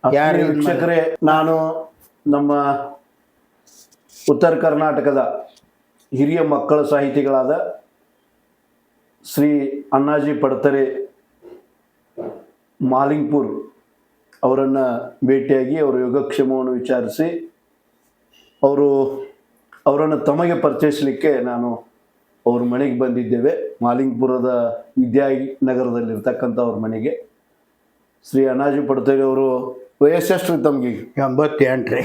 ಯಾರು ವೀಕ್ಷಕರೇ, ನಾನು ನಮ್ಮ ಉತ್ತರ ಕರ್ನಾಟಕದ ಹಿರಿಯ ಮಕ್ಕಳ ಸಾಹಿತಿಗಳಾದ ಶ್ರೀ ಅಣ್ಣಾಜಿ ಪಡ್ತರೆ ಮಾಲಿಂಗ್ಪುರ್ ಅವರನ್ನು ಭೇಟಿಯಾಗಿ ಅವರ ಯೋಗಕ್ಷೇಮವನ್ನು ವಿಚಾರಿಸಿ ಅವರನ್ನು ತಮಗೆ ಪರಿಚಯಿಸಲಿಕ್ಕೆ ನಾನು ಅವ್ರ ಮನೆಗೆ ಬಂದಿದ್ದೇವೆ. ಮಾಲಿಂಗ್ಪುರದ ವಿದ್ಯಾನಗರದಲ್ಲಿರ್ತಕ್ಕಂಥ ಅವ್ರ ಮನೆಗೆ. ಶ್ರೀ ಅಣ್ಣಾಜಿ ಪಡ್ತರೆ ಅವರು ವಯಸ್ಸೆಷ್ಟು ರೀ ತಮಗೆ? 88 ರೀ.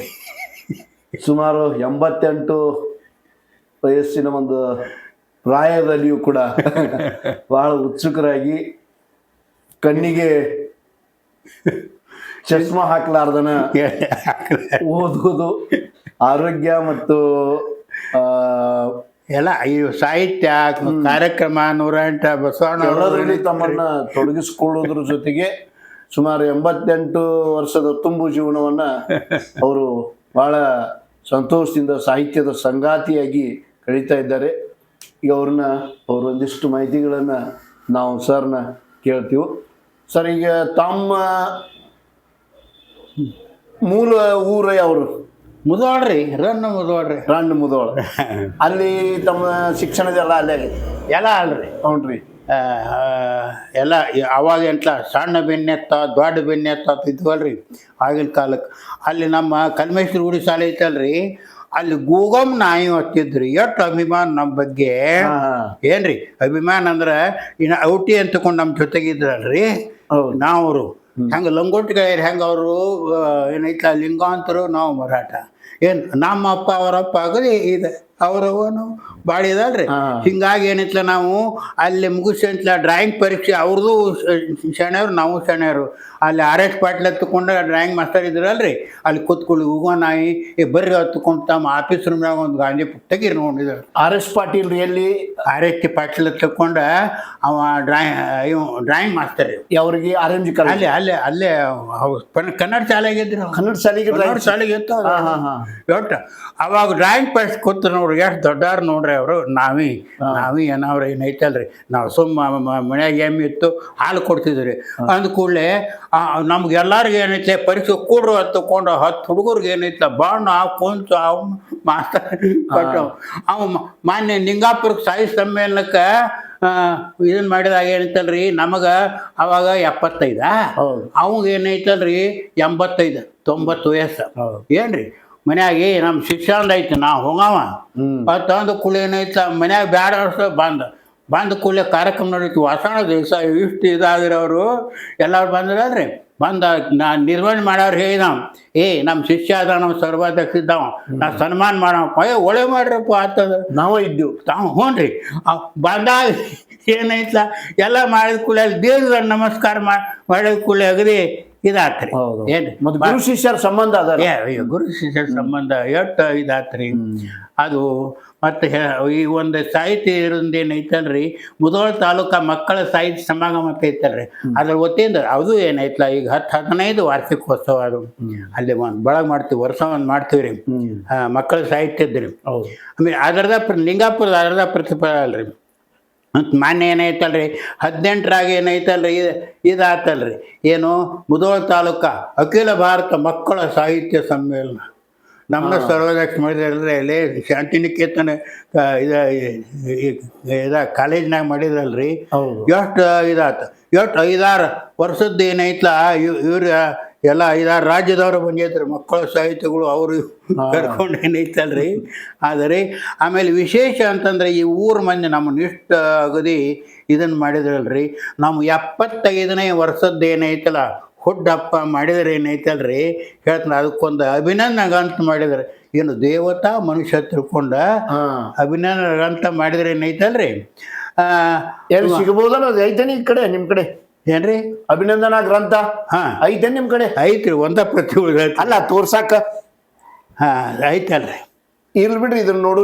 ಸುಮಾರು 88 ವಯಸ್ಸಿನ ಒಂದು ಪ್ರಾಯದಲ್ಲಿಯೂ ಕೂಡ ಬಹಳ ಉತ್ಸುಕರಾಗಿ ಕಣ್ಣಿಗೆ ಚಶ್ಮಾ ಹಾಕ್ಲಾರ್ದನ ಓದುವುದು, ಆರೋಗ್ಯ ಮತ್ತು ಎಲ್ಲ ಈ ಸಾಹಿತ್ಯ ಕಾರ್ಯಕ್ರಮ 108 ಬಸವಣ್ಣ ಎಲ್ಲದರಲ್ಲಿ ತಮ್ಮನ್ನು ತೊಡಗಿಸಿಕೊಳ್ಳೋದ್ರ ಜೊತೆಗೆ ಸುಮಾರು 88 ವರ್ಷದ ತುಂಬು ಜೀವನವನ್ನು ಅವರು ಬಹಳ ಸಂತೋಷದಿಂದ ಸಾಹಿತ್ಯದ ಸಂಗಾತಿಯಾಗಿ ಕಳೀತಾ ಇದ್ದಾರೆ. ಈಗ ಅವ್ರ ಒಂದಿಷ್ಟು ಮಾಹಿತಿಗಳನ್ನು ನಾವು ಸರ್ನ ಕೇಳ್ತೀವಿ. ಸರ್, ಈಗ ತಮ್ಮ ಮೂಲ ಊರ ಯಾವರು? ಮುದೋಳ್ರಿ, ರನ್ನು ಮುದೋಳ. ಅಲ್ಲಿ ತಮ್ಮ ಶಿಕ್ಷಣದೆಲ್ಲ ಅಲ್ಲೇ ಆಗೈತಿ? ಎಲ್ಲ ಅಲ್ರಿ. ಹ್ಞೂ ರೀ. ಎಲ್ಲ ಅವಾಗ ಸಣ್ಣ ಬೆನ್ನೆತ್ತ ದೊಡ್ಡ ಬೆನ್ನೆತ್ತ ಇದ್ವಲ್ರಿ ಆಗಿನ ಕಾಲಕ್ಕೆ. ಅಲ್ಲಿ ನಮ್ಮ ಕಲ್ಮೇಶ್ವರ ಗುಡಿ ಶಾಲೆ ಐತಲ್ರಿ, ಅಲ್ಲಿ ಗೂಗಮ್ ನಾಯಿ ಹತ್ತಿದ್ರಿ. ಎಷ್ಟು ಅಭಿಮಾನ ನಮ್ಮ ಬಗ್ಗೆ. ಏನ್ರಿ ಅಭಿಮಾನ ಅಂದ್ರೆ ಇನ್ನು ಔಟಿ ಅಂತಕೊಂಡು ನಮ್ಮ ಜೊತೆಗಿದ್ರಲ್ರಿ ನಾವರು. ಹೆಂಗೆ ಲಂಗೋಟಿಗಳು ಹೆಂಗೆ ಅವರು ಏನೈತ ಲಿಂಗಾಂತರು, ನಾವು ಮರಾಠ. ಏನು ನಮ್ಮ ಅಪ್ಪ ಅವರಪ್ಪ ಆಗಲಿ ಇದೆ ಅವರವನು ಬಾಡಿದಲ್ರಿ. ಹಿಂಗಾಗಿ ಏನೈತ್ಲ ನಾವು ಅಲ್ಲಿ ಮುಗಿಸ್ಲ ಡ್ರಾಯಿಂಗ್ ಪರೀಕ್ಷೆ ಅವ್ರದ್ದು ಶಣೆಯರು, ನಾವು ಶಣೆಯರು. ಅಲ್ಲಿ RS ಪಾಟೀಲ್ ಹತ್ಕೊಂಡು ಡ್ರಾಯಿಂಗ್ ಮಾಸ್ಟರ್ ಇದ್ರಲ್ರಿ, ಅಲ್ಲಿ ಕೂತ್ಕೊಳ್ಳಿ ಹೂವ ನಾಯಿ ಬರ್ರಿ ಹತ್ಕೊಂಡು ತಮ್ಮ ಆಫೀಸ್ ರೂಮ್ನಾಗ ಒಂದು ಗಾಂಧಿ ತೆಗೀರಿ ನೋಡಿದ್ರು. RS ಪಾಟೀಲ್ ಎಲ್ಲಿ? RS ಪಾಟೀಲ್ ಹತ್ಕೊಂಡ ಅವ ಡ್ರಾಯಿಂಗ್ ಮಾಸ್ಟರ್. ಅವ್ರಿಗೆ RMG ಅಲ್ಲೇ ಕನ್ನಡ ಶಾಲೆಗಿದ್ರು. ಕನ್ನಡ ಶಾಲೆಗೆ ಇತ್ತು ಒಟ್ಟು. ಅವಾಗ ಡ್ರಾಯಿಂಗ್ ಪರೀಕ್ಷೆ ಕೂತು ನೋಡ್ರಿ ಎಷ್ಟು ದೊಡ್ಡವ್ರು ನೋಡ್ರಿ ಅವರು. ನಾವಿ ಏನವ್ರು ಏನೈತಲ್ರಿ, ನಾವು ಮನ್ಯಾಗ ಎಮ್ಮೆ ಇತ್ತು ಹಾಲು ಕೊಡ್ತಿದ್ರಿ. ಅಂದ ಕೂಡಲೇ ನಮ್ಗೆಲ್ಲರಿಗೂ ಏನೈತೆ ಪರೀಕ್ಷೆ ಕೂಡ್ರು ಹತ್ಕೊಂಡು 10 ಹುಡುಗರಿಗೆ ಏನೈತ್ಲ ಬಣ್ಣ ಕೊಂಚ ಅವ್ ಮಾಸ್ತರ್ ಕೊಟ್ಟು ಅವ ಮಾನ್ಯ ನಿಂಗಾಪುರಕ್ಕೆ ಸಾಹಿತ್ಯ ಸಮ್ಮೇಳನಕ್ಕೆ ಇದನ್ನು ಮಾಡಿದಾಗ ಏನೈತಲ್ರಿ, ನಮಗೆ ಅವಾಗ 75, ಅವಾಗ ಏನೈತಲ್ರಿ 85, 90 ವಯಸ್ಸು. ಏನ್ರಿ ಮನ್ಯಾಗ ನಮ್ಮ ಶಿಕ್ಷಣ ಐತಿ, ನಾವು ಹೋಗವ ತಂದು ಕೂಡಲೇ ಏನೈತ ಮನ್ಯಾಗ ಬ್ಯಾಡ ವರ್ಷ ಬಂದ ಕೂಡಲೇ ಕಾರ್ಯಕ್ರಮ ನಡೀತು. ವಾಸಣ ದಿವಸ ಇಷ್ಟು ಇದಾದ್ರೆ ಅವರು ಎಲ್ಲರೂ ಬಂದ್ರಲ್ರಿ. ನಿರ್ವಹಣೆ ಮಾಡೋರು ಹೇಳಿದ, ನಮ್ಮ ಶಿಷ್ಯ ಅದ, ನಮ್ಮ ಸರ್ವಾಧ್ಯಕ್ಷ ಇದ್ದಾವ, ನಾ ಸನ್ಮಾನ ಮಾಡಪ್ಪ. ಒಳ್ಳೆ ಮಾಡ್ರಪ್ಪ ಆತದ. ನಾವು ಇದ್ದೀವಿ ಹ್ಞೂ ರೀ. ಬಂದಾಗ ಏನೈತ್ಲ ಎಲ್ಲ ಮಾಡಿದ ಕೂಡಲೇ ಅಲ್ಲಿ ದೇವ್ರ ನಮಸ್ಕಾರ ಮಾಡಿದ ಕೂಡಲೇ ಅಗದಿ ಇದಾತ್ರಿ. ಏನು ಗುರು ಶಿಷ್ಯರ ಸಂಬಂಧ ಅದ. ಗುರು ಶಿಷ್ಯರ ಸಂಬಂಧ ಎಷ್ಟು ಇದಾತ್ರಿ ಅದು. ಮತ್ತು ಈ ಒಂದು ಸಾಹಿತ್ಯ ಇರೋದು ಏನೈತಲ್ರಿ, ಮುಧೋಳ ತಾಲೂಕು ಮಕ್ಕಳ ಸಾಹಿತ್ಯ ಸಮಾಗಮ ಅಂತ ಐತಲ್ರಿ, ಅದ್ರ ವತಿಯಿಂದ ಅದು ಏನೈತಲ್ಲ ಈಗ 10-15 ವಾರ್ಷಿಕೋತ್ಸವ ಅದು ಅಲ್ಲಿ ಬಳಗ ಮಾಡ್ತೀವಿ. ವರ್ಷ ಒಂದು ಮಾಡ್ತೀವಿ ರೀ ಮಕ್ಕಳ ಸಾಹಿತ್ಯದ್ರಿ. ಆಮೇಲೆ ಲಿಂಗಾಪುರದ ಅದರದ ಪ್ರತಿಫಲ ಅಲ್ರಿ. ಅಂತ ಮಾನ್ಯ ಏನೈತಲ್ರಿ 18ರಾಗ ಏನೈತಲ್ರಿ ಇದಾತಲ್ರಿ, ಏನು ಮುಧೋಳ ತಾಲೂಕು ಅಖಿಲ ಭಾರತ ಮಕ್ಕಳ ಸಾಹಿತ್ಯ ಸಮ್ಮೇಳನ ನಮ್ಮನ್ನ ಸರ್ವಾಧ್ಯಕ್ಷ ಮಾಡಿದ್ರಲ್ರಿ. ಅಲ್ಲಿ ಶಾಂತಿನಿಕೇತನ ಕಾಲೇಜ್ನಾಗ ಮಾಡಿದ್ರಲ್ರಿ. ಎಷ್ಟು ಇದಾತು, ಎಷ್ಟು 5-6 ವರ್ಷದ್ದು ಏನೈತ್ಲ ಇವ್ರು ಎಲ್ಲ 5-6 ರಾಜ್ಯದವರು ಬಂದಿದ್ರು ಮಕ್ಕಳ ಸಾಹಿತ್ಯಗಳು ಅವರು ಕರ್ಕೊಂಡು ಏನೈತಲ್ರಿ. ಆದರೆ ಆಮೇಲೆ ವಿಶೇಷ ಅಂತಂದ್ರೆ ಈ ಊರ ಮಂದಿ ನಮ್ಮನ್ನ ಇಷ್ಟು ಅಗದಿ ಇದನ್ನು ಮಾಡಿದ್ರಲ್ರಿ. ನಮ್ಮ 75ನೇ ವರ್ಷದ್ದು ಏನೈತಲ್ಲ ಹುಡ್ಡಪ್ಪ ಮಾಡಿದ್ರೆ ಏನೈತಲ್ರಿ ಹೇಳ್ತಾನೆ, ಅದಕ್ಕೊಂದು ಅಭಿನಂದನೆ ಅಂತ ಮಾಡಿದ್ರೆ ಏನು ದೇವತಾ ಮನುಷ್ಯ ತಿಳ್ಕೊಂಡ ಅಭಿನಂದನೆ ಅಂತ ಮಾಡಿದ್ರೆ ಏನೈತಲ್ರಿ. ಸಿಗಬಹುದಲ್ಲ ಅದು? ಐತನಿ ಈ ಕಡೆ ನಿಮ್ಮ ಕಡೆ ಏನ್ರಿ ಅಭಿನಂದನಾ ಗ್ರಂಥ? ಐತೇನ್ ನಿಮ್ಮ ಕಡೆ? ಐತ್ರಿ, ಒಂದ ಪ್ರತಿ ಅಲ್ಲ ತೋರ್ಸಾಕ ಐತಲ್ರಿ. ಇರ್ಲಿ ಬಿಡ್ರಿ, ಇದನ್ನ ನೋಡು.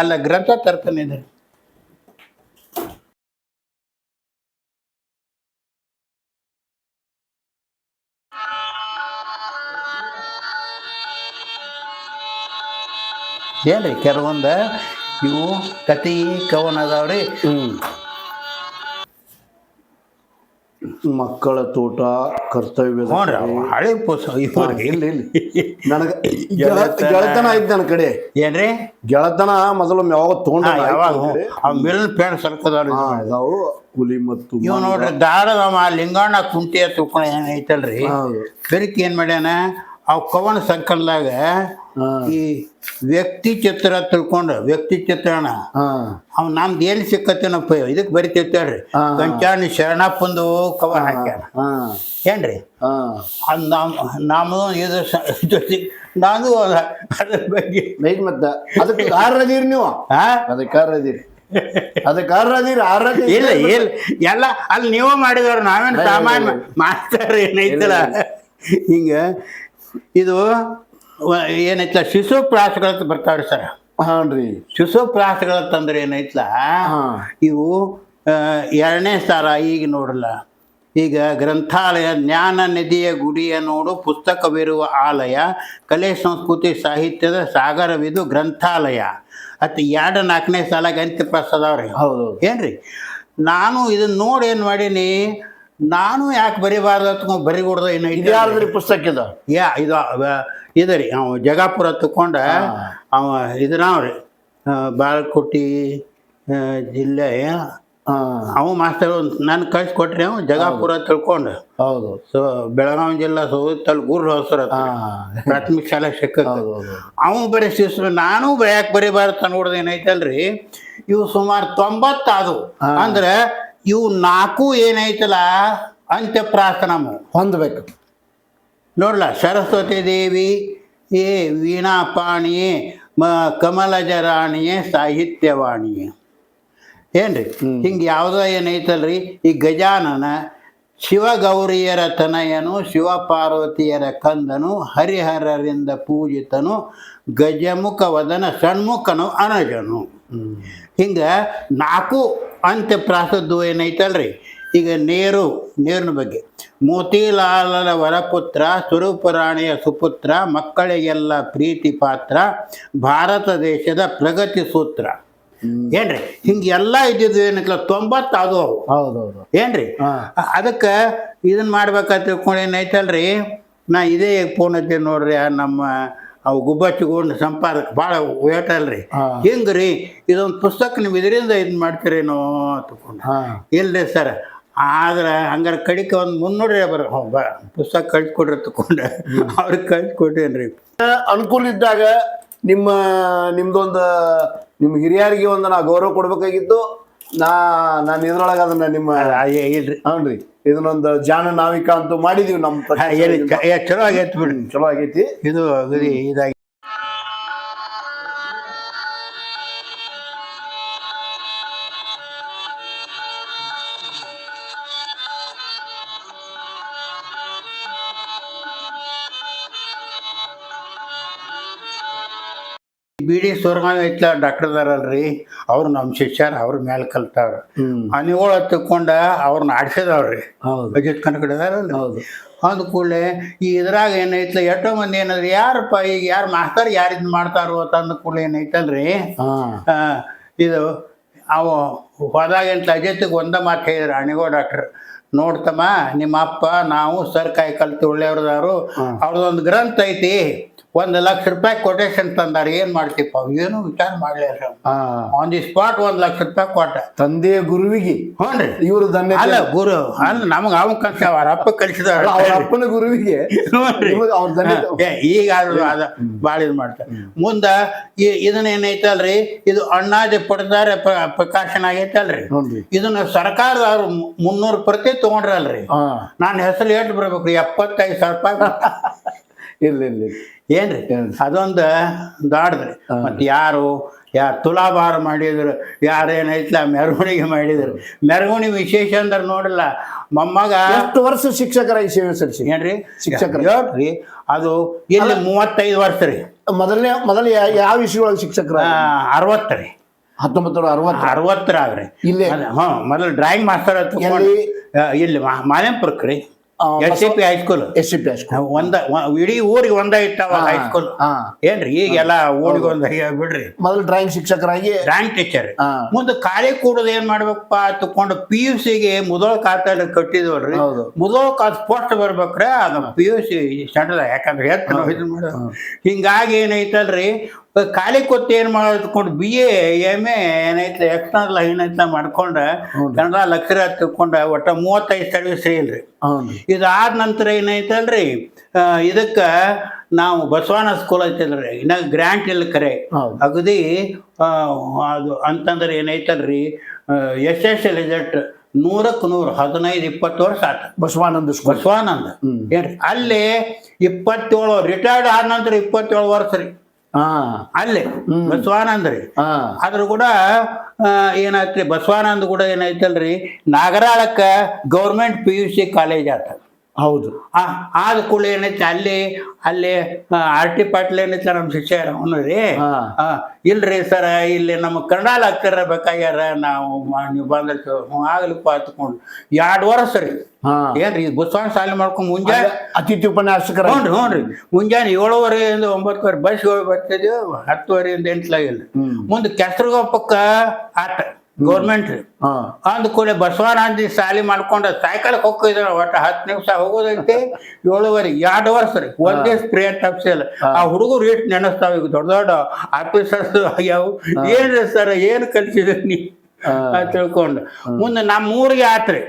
ಅಲ್ಲ ಗ್ರಂಥ ತರ್ತಾನೆ ಇದ್ರಿ. ಏನ್ರಿ ಕೆಲವೊಂದು ಇವು ಕತೆ ಕವನ ಅದಾವ್ರಿ. ಮಕ್ಕಳ ತೋಟ, ಕರ್ತವ್ಯ, ನೋಡ್ರಿ ಅವ ಹಳೆ ಪುಸ್ತಕ ಇವ್ರು ಇಲ್ಲಿ ನನಗೆ ಗೆಳತನ ಐತಿ ನನ್ನ ಕಡೆ. ಏನ್ರಿ ಗೆಳತನ ಮೊದಲೊಮ್ಮೆ ಯಾವಾಗ ತೊಗೊಂಡ ಯಾವಾಗ ಅವ್ ಮೇಲಿನ ಪ್ಯಾಂಟ್ ಸರ್ಕದವ್ರಿ ಅದಾವು ಹುಲಿ ಮತ್ತು ಇವ್ ನೋಡ್ರಿ ದಾಡದವ ಲಿಂಗಣ್ಣ ಕುಂಟಿ ತುಕೊಂಡ ಏನೈತಲ್ರಿ ಬೆರಕ್ ಏನ್ ಮಾಡ್ಯಾನ ಅವ್ ಕವನ ಸಂಕಲದಾಗ ಈ ವ್ಯಕ್ತಿ ಚಿತ್ರ ತಿಳ್ಕೊಂಡು ವ್ಯಕ್ತಿ ಚಿತ್ರಣ ಅವ್ ನಮ್ದು ಏನ್ ಸಿಕ್ಕತ್ತೇನಪ್ಪ ಇದಕ್ ಬರಿತೈತೇಳ್ರಿ ಕಂಚಾಣಿ ಶರಣಪ್ಪಂದು ಕವನ ಹಾಕ್ಯಾರ ಏನ್ರಿ ಅದ್ ನಮ್ದು ಇದು ನಾನು ಅದ್ರ ಬಗ್ಗೆ ಮತ್ತೆ ಅದಕ್ಕೆ ಆರದೀರಿ ನೀವು ಅದಕ್ಕೆ ಆರದೀರಿ ಇಲ್ಲ ಇಲ್ಲ ಎಲ್ಲ ಅಲ್ಲಿ ನೀವ ಮಾಡಿದವ್ರು ನಾವೇನು ಸಾಮಾನ್ಯ ಮಾಡ್ತಾರ ಏನೈತಲ್ಲ ಹಿಂಗ ಇದು ಏನೈತಲ್ಲ ಶಿಶು ಪ್ರಾಸಗಳಂತ ಬರ್ತಾವ್ರಿ ಸರ್. ಹಾನ್ರಿ ಶಿಶು ಪ್ರಾಸಗಳಂತಂದ್ರೆ ಏನೈತಲ್ಲ ಇವು 2ನೇ ಸಾಲ ಈಗ ನೋಡಲ್ಲ. ಈಗ ಗ್ರಂಥಾಲಯ ಜ್ಞಾನ ನಿಧಿಯ ಗುಡಿಯ ನೋಡು ಪುಸ್ತಕವಿರುವ ಆಲಯ ಕಲೆ ಸಂಸ್ಕೃತಿ ಸಾಹಿತ್ಯದ ಸಾಗರವಿದು ಗ್ರಂಥಾಲಯ ಅತ್ 2-4ನೇ ಸಾಲ ಗಂತ್ಯ ಪ್ರಸಾದವ್ರಿ. ಹೌದು ಏನ್ರಿ ನಾನು ಇದನ್ನ ನೋಡಿ ಏನು ಮಾಡೀನಿ, ನಾನು ಯಾಕೆ ಬರಿಬಾರ್ದು ಅಂತ ಬರಿಗೊಡ್ದ ಯಾರ್ದ್ರಿ ಪುಸ್ತಕ ಇದು? ಇದು ರೀ ಅವ ಜಗಾಪುರ ತಕೊಂಡ ಅವ ಇದ್ರಾವ್ರಿ ಬಾಗಲಕೋಟೆ ಜಿಲ್ಲೆ ಅವ ಮಾಸ್ತರ್ ನಾನು ಕಳ್ಸಿಕೊಟ್ರಿ ಅವ ಜಗಾಪುರ ತಿಳ್ಕೊಂಡು. ಹೌದು. ಸೊ ಬೆಳಗಾವಿ ಜಿಲ್ಲಾ ಸೋತಲ್ ಗುರು ಹೊಸರ ಪ್ರಾಥಮಿಕ ಶಾಲಾ ಶಿಕ್ಷಕ ಅವ ಬರೀ ಶಿಸ್ತು ನಾನು ಯಾಕೆ ಬರಿಬಾರ್ದು ನೋಡ್ದು ಏನೈತಲ್ರಿ ಇವು ಸುಮಾರು 90 ಆದವು. ಅಂದ್ರೆ ಇವು 4 ಏನೈತಲ್ಲ ಅಂತ್ಯಪ್ರಾರ್ಥನಮ ಹೊಂದಬೇಕು ನೋಡ್ಲ. ಸರಸ್ವತಿ ದೇವಿ ಏ ವೀಣಾಪಾಣಿಯೇ ಕಮಲಜರಾಣಿಯೇ ಸಾಹಿತ್ಯವಾಣಿಯೇ ಏನ್ರಿ ಹಿಂಗೆ ಯಾವುದೋ ಏನೈತಲ್ರಿ ಈ ಗಜಾನನ ಶಿವಗೌರಿಯರ ತನಯನು ಶಿವಪಾರ್ವತಿಯರ ಕಂದನು ಹರಿಹರರಿಂದ ಪೂಜಿತನು ಗಜಮುಖ ವದನ ಷಣ್ಮುಖನು ಅನಜನು. ಹಿಂಗೆ 4 ಅಂತ್ಯಪ್ರಾಸದ್ದು ಏನೈತಲ್ರಿ. ಈಗ ನೇರಿನ ಬಗ್ಗೆ ಮೋತಿಲಾಲರ ವರಪುತ್ರ ಸ್ವರೂಪರಾಣಿಯ ಸುಪುತ್ರ ಮಕ್ಕಳಿಗೆಲ್ಲ ಪ್ರೀತಿ ಪಾತ್ರ ಭಾರತ ದೇಶದ ಪ್ರಗತಿ ಸೂತ್ರ ಏನ್ರಿ ಹಿಂಗೆಲ್ಲ ಇದ್ದಿದ್ದು ಏನೈತಲ್ಲ 90 ಅದು ಹೌದೌದು ಏನ್ರಿ. ಅದಕ್ಕೆ ಇದನ್ನ ಮಾಡ್ಬೇಕಂತ ತಿಳ್ಕೊಂಡು ಏನೈತಲ್ರಿ ನಾ ಇದೇ ಫೋನ್ ಹಚ್ಚಿ ನೋಡ್ರಿ ನಮ್ಮ ಅವು ಗುಬ್ಬಚ್ಚಿಗೊಂಡು ಸಂಪಾದಕ ಭಾಳ ವೇಟಲ್ರಿ ಹಿಂಗ್ರಿ ಇದೊಂದು ಪುಸ್ತಕ ನೀವು ಇದರಿಂದ ಇದು ಮಾಡ್ತೀರೇನೋ ತಗೊಂಡು ಇಲ್ರಿ ಸರ್. ಆದ್ರೆ ಹಂಗಾರೆ ಕಡಿಕೆ ಒಂದು 300 ಪುಸ್ತಕ ಕಳ್ಸಿಕೊಡ್ರಿ ತಗೊಂಡೆ ಅವ್ರಿಗೆ ಕಳ್ಸಿಕೊಟ್ಟೇನ್ರಿ. ಅನುಕೂಲ ಇದ್ದಾಗ ನಿಮ್ದೊಂದು ನಿಮ್ಮ ಹಿರಿಯರಿಗೆ ಒಂದು ನಾ ಗೌರವ ಕೊಡ್ಬೇಕಾಗಿತ್ತು. ನಾನು ಇದ್ರೊಳಗೆ ಅದನ್ನ ನಿಮ್ಮ ಇಲ್ರಿ ಹ್ಞೂನ್ರಿ ಇದನ್ನೊಂದು ಜಾಣ ನಾವಿಕ ಅಂತೂ ಮಾಡಿದೀವಿ. ನಮ್ಮ ಚಲೋ ಆಗೈತಿ ಬಿಡ್ರಿ, ಚಲೋ ಆಗೈತಿ ಇದು ಇದಾಗಿ. ಬಿ ಡಿ ಸೋರ್ಗಾವಿ ಐತ್ಲ ಡಾಕ್ಟರ್ ಅದಾರಲ್ರಿ ಅವ್ರು ನಮ್ಮ ಶಿಷ್ಯರ ಅವ್ರ ಮೇಲೆ ಕಲ್ತಾವ್ರ ಮನೆಗಳು ಹತ್ತಕೊಂಡ ಅವ್ರನ್ನ ಆಡ್ಸಿದವ್ರಿ ಅಜಿತ್ ಕನಕಡ ಅದಾರಲ್ರಿ. ಅಂದ ಕೂಡಲೇ ಈ ಇದ್ರಾಗ ಏನೈತ್ಲ ಎಷ್ಟೋ ಮಂದಿ ಏನಾದ್ರಿ ಯಾರಪ್ಪ ಈಗ ಯಾರು ಮಾಸ್ತರ್ ಯಾರು ಇದು ಮಾಡ್ತಾರೋ ಅಂತ ಅಂದ ಕೂಡಲೇ ಏನೈತಲ್ರಿ ಇದು ಅವು ಹೋದಾಗ ಎಂತ ಅಜಿತ್ಗೆ ಒಂದ ಮಾತು ಹೇಳಿದ್ರು ಅಣಿಗೋ ಡಾಕ್ಟರ್, ನೋಡ್ತಮ್ಮ ನಿಮ್ಮ ಅಪ್ಪ ನಾವು ಸರ್ಕಾಯಿ ಕಲ್ತು ಒಳ್ಳೆಯವ್ರದಾರು ಅವ್ರದೊಂದು ಗ್ರಂಥ ಐತಿ 1 ಲಕ್ಷ ರೂಪಾಯಿ ಕೊಟೇಶನ್ ತಂದಾರ, ಏನ್ ಮಾಡ್ತೀಪ್ಪ ಏನು ವಿಚಾರ ಮಾಡ್ಲಿಲ್ಲ ಆನ್ ದಿ ಸ್ಪಾಟ್ 1 ಲಕ್ಷ ರೂಪಾಯಿ ಕೊಟ್ಟ ತಂದೆಯ ಗುರುವಿಗೆ. ಹ್ಞೂನ್ರಿ ಇವರು ಅಲ್ಲ ಗುರು ಅಲ್ಲ ನಮಗ ಅವ ಕಲ್ಸ ಅವ್ರ ಅಪ್ಪ ಕಲಿಸಿದ ಅಪ್ಪನ ಗುರುವಿಗೆ ಈಗ ಅದ ಭಾಳ ಇದು ಮಾಡ್ತಾರೆ. ಮುಂದ ಇದನ್ನ ಏನೈತಲ್ರಿ ಇದು ಅಣ್ಣಾದಿ ಪಡ್ದಾರೆ ಪ್ರಕಾಶನ ಆಗೈತಲ್ರಿ ಇದನ್ನ ಸರ್ಕಾರದವ್ರು 300 ಪ್ರತಿ ತಗೊಂಡ್ರಲ್ರಿ. ನಾನು ಹೆಸರು ಏಟ್ ಬರ್ಬೇಕ್ರಿ 75,000 ರೂಪಾಯಿ ಇಲ್ಲ ಏನ್ರಿ ಅದೊಂದು ದಾಡ್ದ್ರಿ. ಮತ್ತೆ ಯಾರು ತುಲಾಭಾರ ಮಾಡಿದ್ರು, ಯಾರೇನೈತ್ಲ ಮೆರವಣಿಗೆ ಮಾಡಿದ್ರು. ಮೆರವಣಿಗೆ ವಿಶೇಷ ಅಂದ್ರೆ ನೋಡಲ್ಲ ಮೊಮ್ಮಗ ಎಷ್ಟು ವರ್ಷ ಶಿಕ್ಷಕರಾಗಿ ಸೇವೆ ಸಲ್ಲಿಸಿ ಏನ್ರಿ ಶಿಕ್ಷಕರು ಹೇಳ್ರಿ ಅದು ಇಲ್ಲಿ 35 ವರ್ಷ ರೀ. ಮೊದಲ ಯಾವ ವಿಷಯದೊಳಗೆ ಶಿಕ್ಷಕರ 60 ರೀ 1960 ಆದ್ರಿ. ಇಲ್ಲಿ ಮೊದಲು ಡ್ರಾಯಿಂಗ್ ಮಾಸ್ತರ್ ಇಲ್ಲಿ ಮಾಲೆಂಪುರಕ್ಕೆ ರೀ SCP ಹೈಸ್ಕೂಲ್. SCP ಹೈಸ್ಕೂಲ್ ಇಡೀ ಊರಿಗೆ ಒಂದ ಇತ್ತಾವ ಹೈಸ್ಕೂಲ್. ಏನ್ರಿ ಈಗೆಲ್ಲ ಊರಿಗೆ ಒಂದ ಬಿಡ್ರಿ. ಮೊದಲು ಡ್ರಾಯಿಂಗ್ ಶಿಕ್ಷಕರಾಗಿ ಡ್ರಾಯಿಂಗ್ ಟೀಚರ್. ಮುಂದೆ ಖಾಲಿ ಕೂಡೋದು ಏನ್ ಮಾಡ್ಬೇಕಪ್ಪ ತಕೊಂಡು PUC ಗೆ ಮುದೋಳ ಖಾತೆ ಕಟ್ಟಿದ್ವಲ್ರಿ. ಮುದೋಳ ಖಾತೆ ಪೋಸ್ಟ್ ಬರ್ಬೇಕ್ರೆ ಅದು PUC ಸೆಂಟ್ರಲ್, ಯಾಕಂದ್ರೆ ಇದನ್ನ ಮಾಡ ಹಿಂಗಾಗಿ ಏನೈತಲ್ರಿ ಖಾಲಿ ಕೊತ್ತು ಏನ್ ಮಾಡ್ಕೊಂಡು BA MA ಏನೈತೆ ಎಕ್ಸ್ಟರ್ನಲ್ ಏನೈತ ಮಾಡ್ಕೊಂಡ ಕನ್ನಡ ಲೆಕ್ಚರ್ ತಿಳ್ಕೊಂಡ ಒಟ್ಟ 35 ಸರ್ವಿಸ್ ಇಲ್ರಿ. ಇದಾದ ನಂತರ ಏನೈತಲ್ರಿ ಇದಕ್ಕ ನಾವು ಬಸವಣ್ಣ ಸ್ಕೂಲ್ ಐತಲ್ರಿ ಇನ್ನ ಗ್ರ್ಯಾಂಟ್ ಇಲ್ಲ ಕರೆ ಅಗದಿ ಅದು ಅಂತಂದ್ರೆ ಏನೈತಲ್ರಿ SSLC ರಿಸಲ್ಟ್ 100ಕ್ಕೆ 100 15-20 ವರ್ಷ ಆತ. ಬಸವಾನಂದ ಏನ್ರಿ ಅಲ್ಲಿ 27 ರಿಟೈರ್ಡ್ ಆದ ನಂತರ 27 ವರ್ಷ ರೀ ಅಲ್ಲೇ ಬಸವಾನಂದ ರೀ. ಅದ್ರ ಕೂಡ ಏನಾಯ್ತ್ರಿ ಬಸವಾನಂದ ಕೂಡ ಏನೈತಲ್ರಿ ನಾಗರಾಳಕ್ಕ ಗೌರ್ಮೆಂಟ್ PUC ಕಾಲೇಜ್ ಆತ. ಹೌದು. ಆದ ಕೂಡ ಏನೈತಿ ಅಲ್ಲಿ RT ಪಾಟೀಲ್ ಏನೈತಿ ನಮ್ಮ ಶಿಷ್ಯರ ಅವನು ರೀ. ಇಲ್ರಿ ಸರ ಇಲ್ಲಿ ನಮ್ಮ ಕನ್ನಡ ಲೆಕ್ಚರ್ ಬೇಕಾಗ್ಯಾರ, ನಾವು ನೀವು ಬಂದ್ರೆ ಆಗ್ಲಿಪ್ಪ ಹತ್ಕೊಂಡು 2 ವರ್ಷ ರೀ. ಏನ್ರಿ ಬಸವಣ್ಣ ಶಾಲೆ ಮಾಡ್ಕೊಂಡು ಮುಂಜಾನೆ ಅತಿಥಿ ಉಪನ್ಯಾಸಕರ. ಹ್ಞೂ ಮುಂಜಾನೆ 7:30 9 ಬಸ್ ಹೋಗಿ ಬರ್ತಿದ್ವಿ. 10:30 8 ಮುಂದೆ ಕೆಸರುಗೊಪ್ಪಕ್ಕ ಆಟ ಗೌರ್ಮೆಂಟ್ ರೀ. ಅಂದ ಕೂಡ ಬಸವನಂದಿ ಶಾಲೆ ಮಾಡ್ಕೊಂಡ ಸೈಕಲ್ ಹೋಗ್ತಿದ್ರ ಒಟ್ಟು 10 ನಿಮಿಷ ಹೋಗೋದೈತಿ. 7:30 2 ವರ್ಷ ರೀ. ಒಂದೇ ಸ್ಪ್ರೇ ತಪ್ಸಿಲ್ಲ. ಆ ಹುಡುಗರು ಎಷ್ಟು ನೆನೆಸ್ತಾವ ಈಗ ದೊಡ್ಡ ಆಫೀಸರ್ಸ್ ಆಗ್ಯಾವ. ಏನ್ರಿ ಸರ್ ಏನು ಕಲ್ಸಿದ್ರಿ ನೀ ತಿಳ್ಕೊಂಡು ಮುಂದೆ ನಮ್ಮ ಊರಿಗೆ ಆತ್ರಿ.